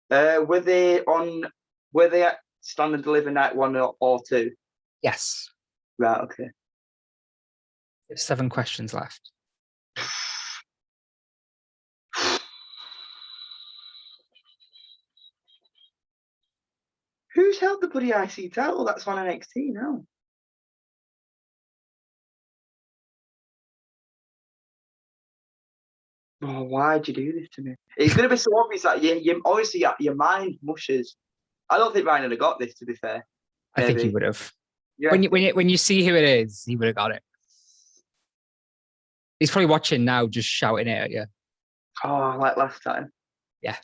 Were they on? Were they at Stand and Deliver Night 1 or 2? Yes. Right. Okay. There's 7 questions left. Who's held the bloody IC title? That's on NXT now. Oh, why'd you do this to me? It's going to be so obvious that you obviously your mind mushes. I don't think Ryan would have got this, to be fair. I think he Maybe. would have. You When you see who it is, he would have got it. He's probably watching now, just shouting it at you. Oh, like last time. Yeah.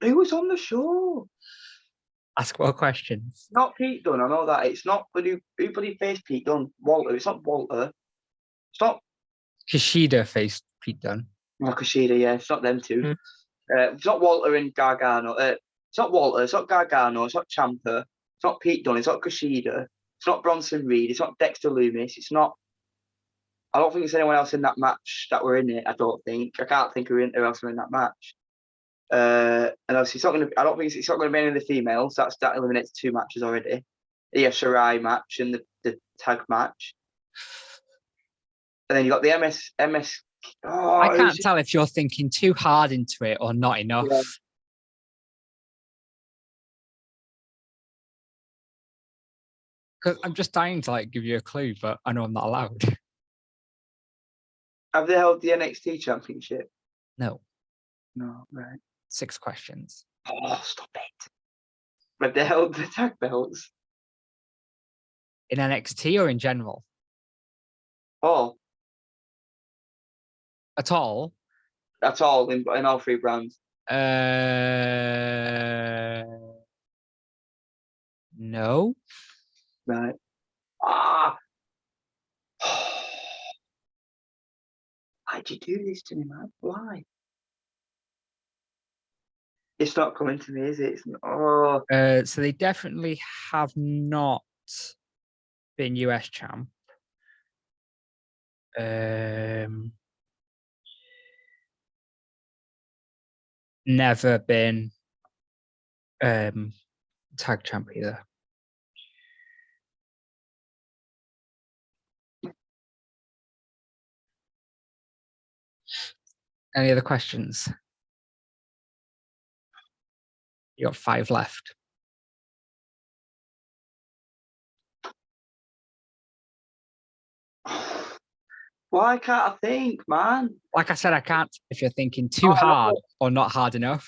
Who was on the show? Ask more questions. Not Pete Dunne, I know that. It's not who bloody faced Pete Dunne? Walter. It's not Walter. It's not Kushida faced Pete Dunne. Kushida, yeah. It's not them two. Hmm. It's not Walter and Gargano. It's not Walter. It's not Gargano. It's not Ciampa. It's not Pete Dunne. It's not Kushida. It's not Bronson Reed. It's not Dexter Loomis. It's not. I don't think it's anyone else in that match that were in it. I don't think. I can't think of who else were in that match. And obviously, it's not going to. I don't think it's not going to be any of the females. That eliminates 2 matches already. The Shirai match and the tag match. And then you got the MS. Oh, I can't tell if you're thinking too hard into it or not enough. Yeah. Because I'm just dying to give you a clue, but I know I'm not allowed. Have they held the NXT championship? No. No, right. 6 questions. Oh, stop it. But they held the tag belts. In NXT or in general? Oh. At all? That's all in all 3 brands. No. Right. Why'd you do this to me, man? Why? It's not coming to me, is it? It's not, So they definitely have not been US champ. Never been tag champ either. Any other questions? You got 5 left. Why can't I think, man? Like I said, I can't if you're thinking too hard or not hard enough.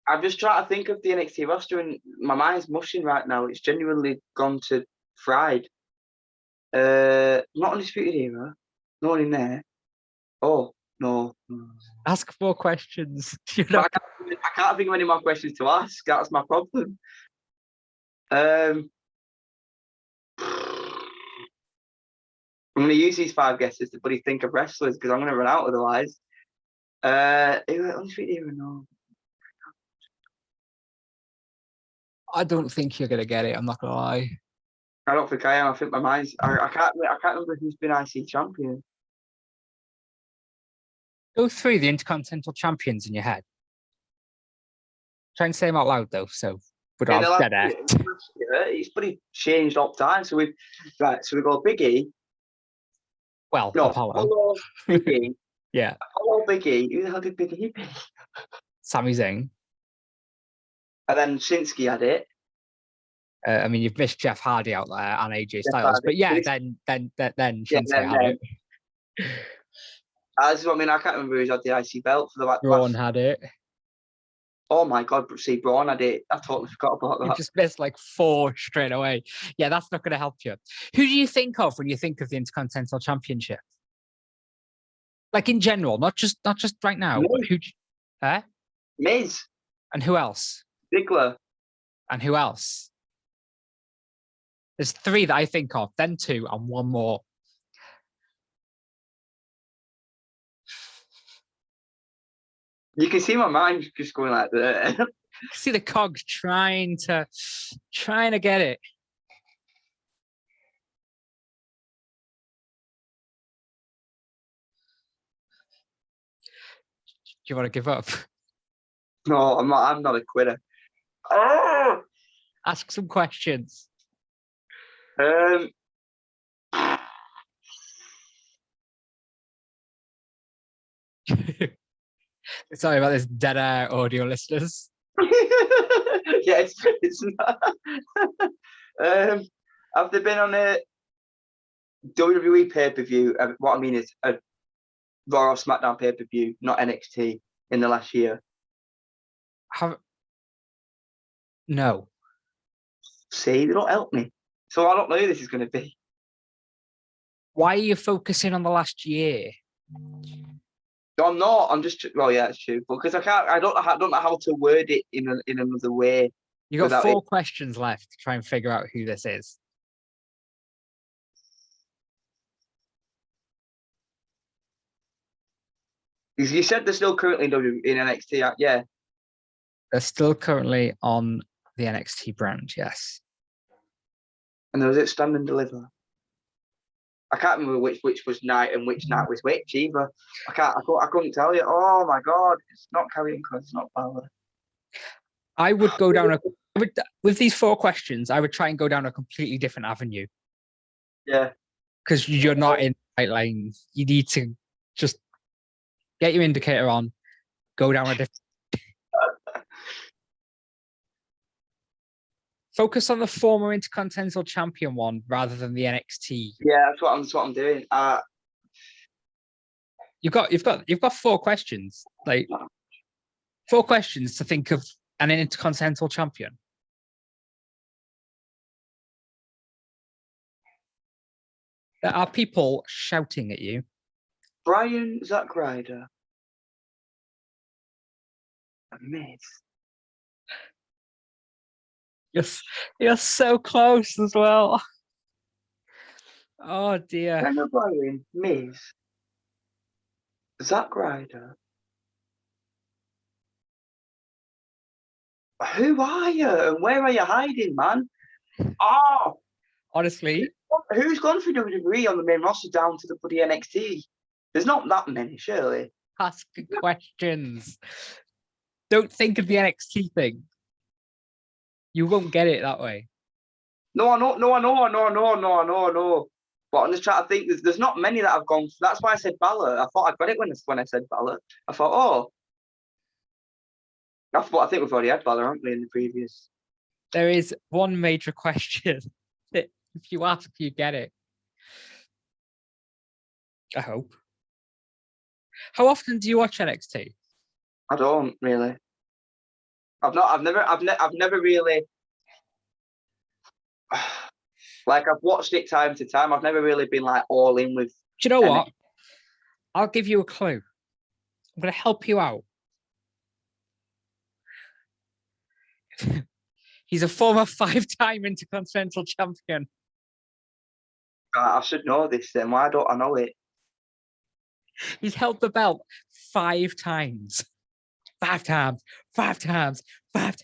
I'm just trying to think of the NXT roster, and my mind's mushing right now. It's genuinely gone to fried. Not Undisputed Era. No one in there. Oh, no. Ask 4 questions. I can't think of any more questions to ask. That's my problem. I'm going to use these 5 guesses to bloody think of wrestlers because I'm going to run out otherwise. Undisputed Era, no. I don't think you're going to get it. I'm not going to lie. I don't think I am. I think my mind's. I can't remember who's been IC champion. Go through the Intercontinental Champions in your head. Try and say them out loud, though. So, without dead air. It's pretty changed all the time. So we go Big E. Well, no, Apollo. Big E. Yeah. Apollo, Big E. Who the hell did Big E be? Sami Zayn. And then Shinsuke had it. I mean, you've missed Jeff Hardy out there and AJ Styles, but yeah, then Shinsuke had it. That's what I mean. I can't remember who's had the IC belt for the last. Braun had it. Oh my God! See, Braun had it. I totally forgot about that. You just missed like 4 straight away. Yeah, that's not going to help you. Who do you think of when you think of the Intercontinental Championship? Like in general, not just right now. But who? Miz. And who else? Ziggler. And who else? There's 3 that I think of, then 2 and 1 more. You can see my mind just going like that. See the cogs trying to get it. Do you want to give up? No, I'm not a quitter. Oh! Ask some questions. Sorry about this dead air audio listeners. Yeah, it's not. Have they been on a WWE pay-per-view? What I mean is a Raw or SmackDown pay-per-view, not NXT, in the last year. No. See, they don't help me. So I don't know who this is going to be. Why are you focusing on the last year? No, I'm not. I'm just. Well, yeah, it's true. Because I don't know how to word it in another way. You got 4 questions left to try and figure out who this is. You said they're still currently in NXT, yeah. They're still currently on the NXT brand, yes. And there was it Stand and Deliver. I can't remember which was night and which night was which either. I couldn't tell you. Oh my God, it's not Karrion Kross, it's not Balor. I would go down with these 4 questions. I would try and go down a completely different avenue. Yeah, because you're not in the right lane. You need to just get your indicator on, go down a different. Focus on the former Intercontinental Champion one rather than the NXT. Yeah, that's what I'm doing. You've got 4 questions, like 4 questions to think of an Intercontinental Champion. There are people shouting at you. Brian Zack Ryder. A Miz. You're so close as well. Oh dear. Daniel Bryan, Miz, Zack Ryder. Who are you and where are you hiding, man? Oh, honestly, who's gone for WWE on the main roster down to the bloody NXT? There's not that many, surely. Ask questions. Don't think of the NXT thing. You won't get it that way. No, I know. But I'm just trying to think. There's not many that have gone. That's why I said Balor. I thought I got it when I said Balor. I thought, oh. I think we've already had Balor, haven't we, in the previous? There is one major question that if you ask, you get it. I hope. How often do you watch NXT? I don't really. I've never really like I've watched it time to time. I've never really been like all in with. Do you know what? I'll give you a clue. I'm going to help you out. He's a former 5-time Intercontinental Champion. I should know this then. Why don't I know it? He's held the belt 5 times. 5 times. 5 times. 5 times.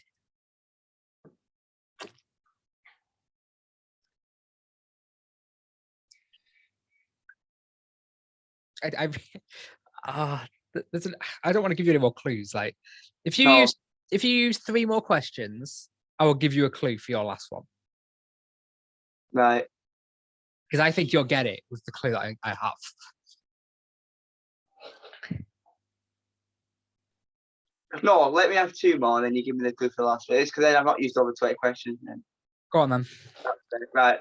I don't want to give you any more clues. Like, if you use 3 more questions, I will give you a clue for your last one. Right. Because I think you'll get it with the clue that I have. No, let me have 2 more, then you give me the clue for the last bit. Because then I've not used over 20 questions. Then. Go on then. Right.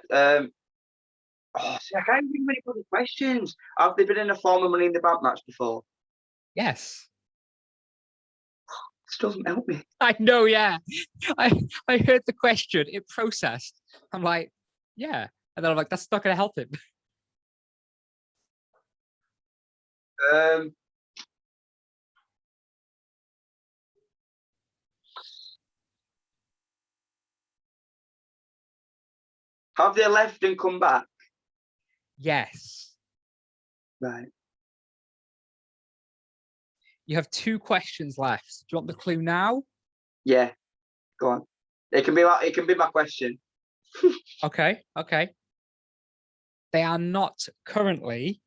See, I can't think of any other questions. Have they been in a former Money in the Bank match before? Yes. This doesn't help me. I know, yeah. I heard the question, it processed. I'm like, yeah. And then I'm like, that's not going to help him. Have they left and come back? Yes. Right. You have 2 questions left. Do you want the clue now? Yeah. Go on. It can be my question. Okay. They are not currently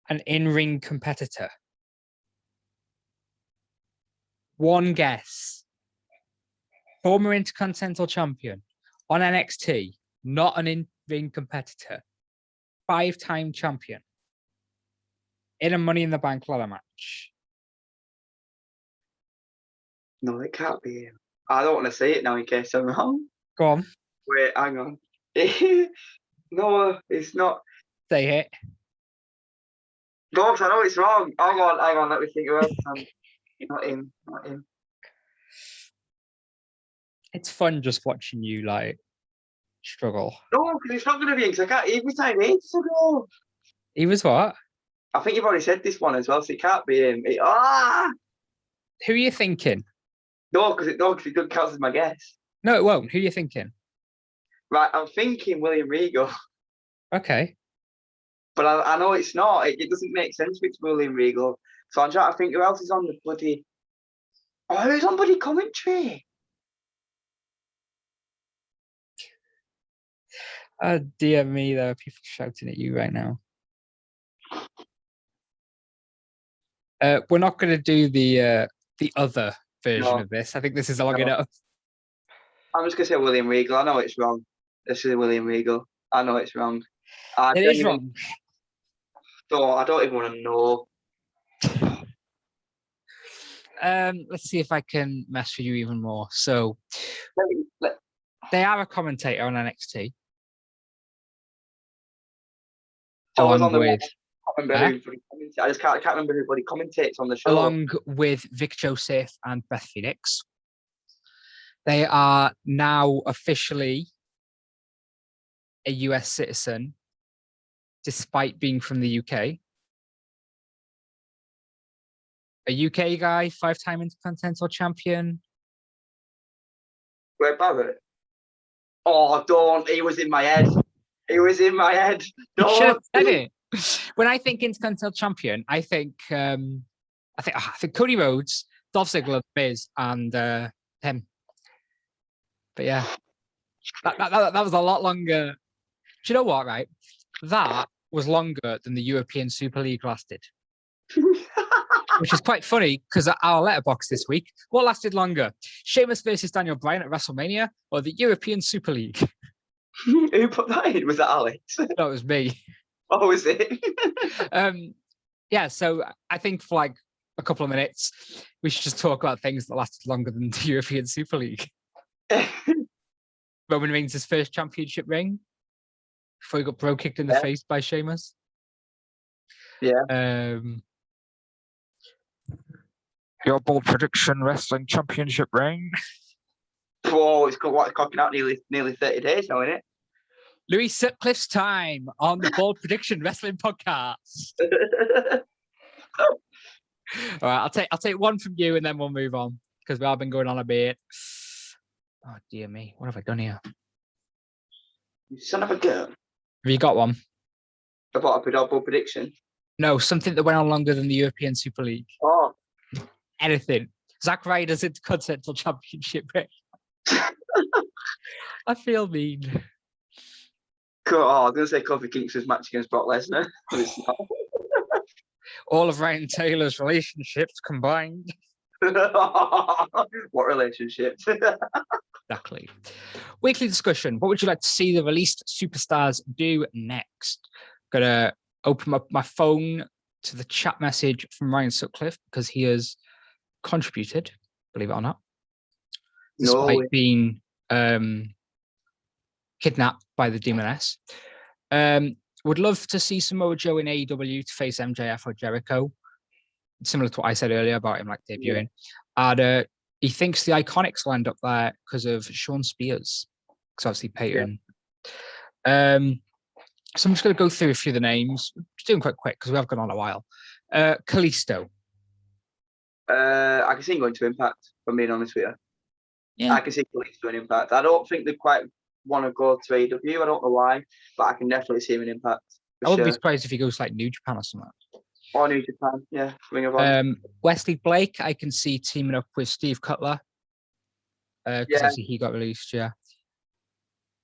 an in-ring competitor. 1 guess. Former Intercontinental Champion on NXT, not an in-ring competitor. 5-time champion. In a Money in the Bank ladder match. No, it can't be him. I don't want to say it now in case I'm wrong. Go on. Wait, hang on. No, it's not. Say it. Dogs, I know it's wrong. Hang on, let me think about it. Not him. It's fun just watching you like struggle. No, because it's not going to be him, because I can't. He retired ages ago. He was what? I think you've already said this one as well, so it can't be him. Who are you thinking? No, because it doesn't count as my guess. No, it won't. Who are you thinking? Right, I'm thinking William Regal. Okay. But I know it's not. It doesn't make sense if it's William Regal. So I'm trying to think who else is on the bloody. Oh, who's on bloody commentary? Oh, dear me, there are people shouting at you right now. We're not going to do the other version of this. I think this is long enough. I'm just going to say William Regal. I know it's wrong. This is William Regal. I know it's wrong. It is wrong. So I don't even want to know. Let's see if I can mess with you even more. So they are a commentator on NXT. So along with I just can't remember who everybody commentates on the show. Along with Vic Joseph and Beth Phoenix. They are now officially a US citizen, despite being from the UK. A UK guy, 5-time Intercontinental Champion. Where Barrett? Oh, don't. He was in my head. Don't. You should have said it. When I think Intercontinental Champion, I think Cody Rhodes, Dolph Ziggler, Miz, and him. But yeah, that was a lot longer. Do you know what? Right, that was longer than the European Super League lasted. Which is quite funny because our letterbox this week, what lasted longer? Sheamus versus Daniel Bryan at WrestleMania or the European Super League? Who put that in? Was that Alex? No, it was me. Oh, was it? Yeah, so I think for like a couple of minutes, we should just talk about things that lasted longer than the European Super League. Roman Reigns' first championship ring before he got bro kicked in the face by Sheamus. Yeah. Your bold prediction wrestling championship reign. Whoa, it's clocking out nearly 30 days now, isn't it? Louis Sutcliffe's time on the Bold Prediction Wrestling Podcast. All right, I'll take one from you and then we'll move on because we have been going on a bit. Oh dear me, what have I done here? You son of a gun. Have you got one? About a bold prediction? No, something that went on longer than the European Super League. Oh. Anything. Zack Ryder's Intercontinental Championship reign. I feel mean. Cool. Oh, I was going to say Kofi Kingston's match against Brock Lesnar. But it's not. All of Ryan Taylor's relationships combined. What relationships? Exactly. Weekly discussion. What would you like to see the released superstars do next? Gonna open up my phone to the chat message from Ryan Sutcliffe because he has contributed, believe it or not, despite being kidnapped by the Demoness. Would love to see Samoa Joe in AEW to face MJF or Jericho, similar to what I said earlier about him like debuting. Yeah. And he thinks the Iconics will end up there because of Sean Spears, because obviously Peyton. Yeah. So I'm just going to go through a few of the names. Just doing quite quick because we have gone on a while. Kalisto. I can see him going to Impact, if I'm being honest with you. Yeah. I can see Kalisto in Impact. I don't think they quite want to go to AEW. I don't know why, but I can definitely see him in Impact. I wouldn't be surprised if he goes like New Japan or something. Or New Japan, yeah. Ring of Honor. Wesley Blake, I can see teaming up with Steve Cutler. Because obviously he got released, yeah.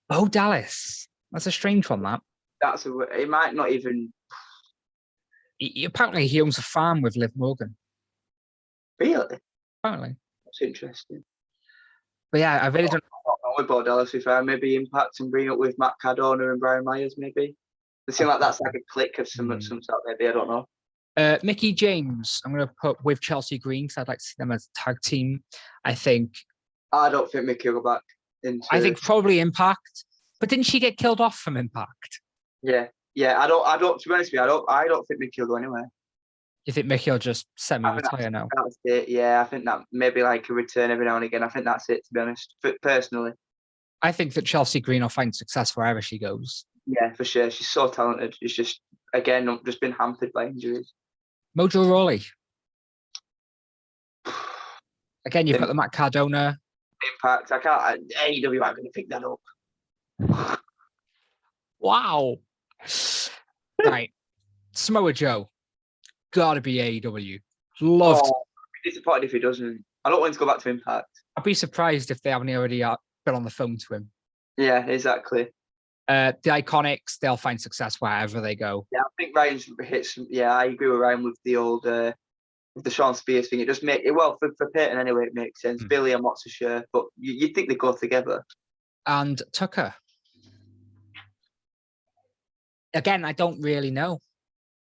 Bo Dallas. That's a strange one, that. It might not even... Apparently he owns a farm with Liv Morgan. Really? Apparently. That's interesting. But yeah, I really don't know with Bo Dallas, if I maybe Impact and bring up with Matt Cardona and Brian Myers, maybe. It seems like that's like a click of some sort, maybe, I don't know. Mickie James, I'm going to put with Chelsea Green because I'd like to see them as a tag team. I don't think Mickie will go back into... I think probably Impact. But didn't she get killed off from Impact? Yeah. I don't, to be honest with you, I don't think Mickie will go anywhere. You think Mickie will just semi-retire now? That's it, yeah. I think that maybe like a return every now and again. I think that's it, to be honest, personally. I think that Chelsea Green will find success wherever she goes. Yeah, for sure. She's so talented. It's just, again, just been hampered by injuries. Mojo Rawley. Again, you've got the Matt Cardona. Impact. AEW aren't going to pick that up. Wow. Right. Samoa Joe. Gotta be AEW. Loved. I'd be disappointed if he doesn't. I don't want him to go back to Impact. I'd be surprised if they haven't already been on the phone to him. Yeah, exactly. The Iconics, they'll find success wherever they go. Yeah, I think Ryan's hits. Yeah, I agree with Ryan with the old with the Sean Spears thing. It just makes it for Peyton anyway. It makes sense. Billy, I'm not so sure, but you'd think they go together. And Tucker. Again, I don't really know.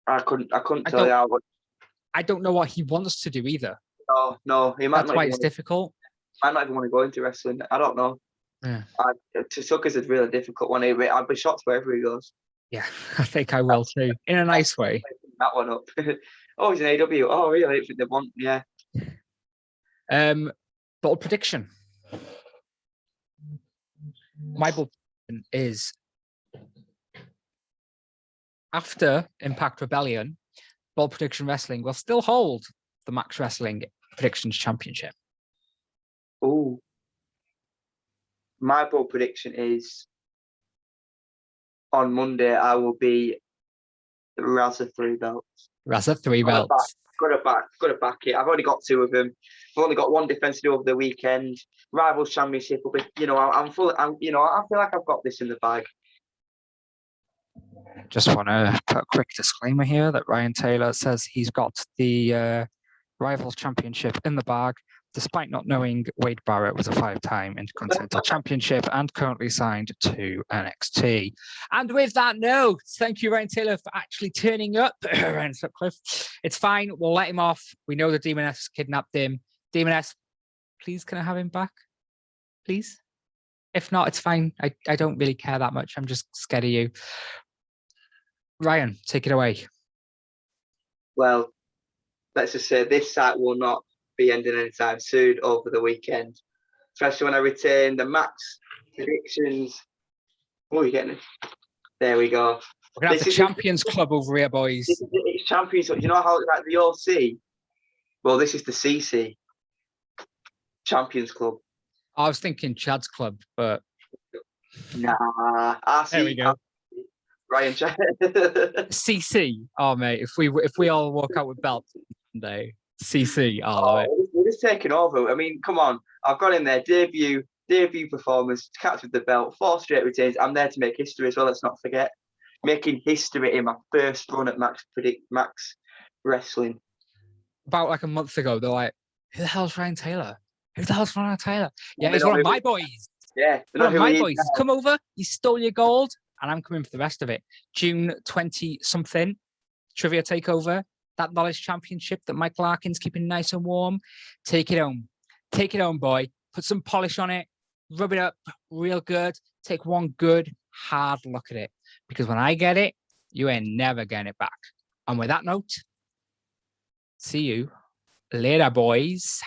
I couldn't tell you how much. I don't know what he wants to do either. No, he might. That's why it's difficult. I might even want to go into wrestling. I don't know. Yeah. Tucker's a really difficult one. I'd be shocked wherever he goes. Yeah, I think I will too. In a nice way. That one up. Oh, he's an AW. Oh, really? They want, yeah. Bold prediction. My bold prediction is after Impact Rebellion, Bold Prediction Wrestling will still hold the Max Wrestling Predictions Championship. Oh. My bold prediction is on Monday I will be Raza 3 belts. Raza 3 belts. Got to back it. I've already got 2 of them. I've only got 1 defense to do over the weekend. Rivals Championship will be, I'm full. I feel like I've got this in the bag. Just want to put a quick disclaimer here that Ryan Taylor says he's got the Rivals Championship in the bag, despite not knowing Wade Barrett was a 5-time Intercontinental Championship and currently signed to NXT. And with that note, thank you, Ryan Taylor, for actually turning up. Ryan Sutcliffe. It's fine. We'll let him off. We know the Demoness kidnapped him. Demoness, please, can I have him back? Please? If not, it's fine. I don't really care that much. I'm just scared of you. Ryan, take it away. well, let's just say this site will not be ending anytime soon over the weekend. Especially when I retain the max predictions. Oh, you're getting it. There we go. We're going to have the Champions Club over here, boys. It's Champions. You know how like the OC? Well, this is the CC. Champions Club. I was thinking Chad's Club, but... Nah. RC, there we go. Ryan CC. Oh, mate, if we all walk out with belts one day, CC. We're just taking over. I mean, come on. I've got in there. Debut performance, catch with the belt, 4 straight retains. I'm there to make history as well. Let's not forget. Making history in my first run at Max Wrestling. About like a month ago, they're like, who the hell's Ryan Taylor? Who the hell's Ryan Taylor? Yeah, Well, he's one of my boys. Yeah. One of my boys. He's come over, he stole your gold, and I'm coming for the rest of it. June 20-something, Trivia Takeover, that Knowledge Championship that Mike Larkin's keeping nice and warm. Take it home. Take it home, boy. Put some polish on it. Rub it up real good. Take one good, hard look at it. Because when I get it, you ain't never getting it back. And with that note, see you later, boys.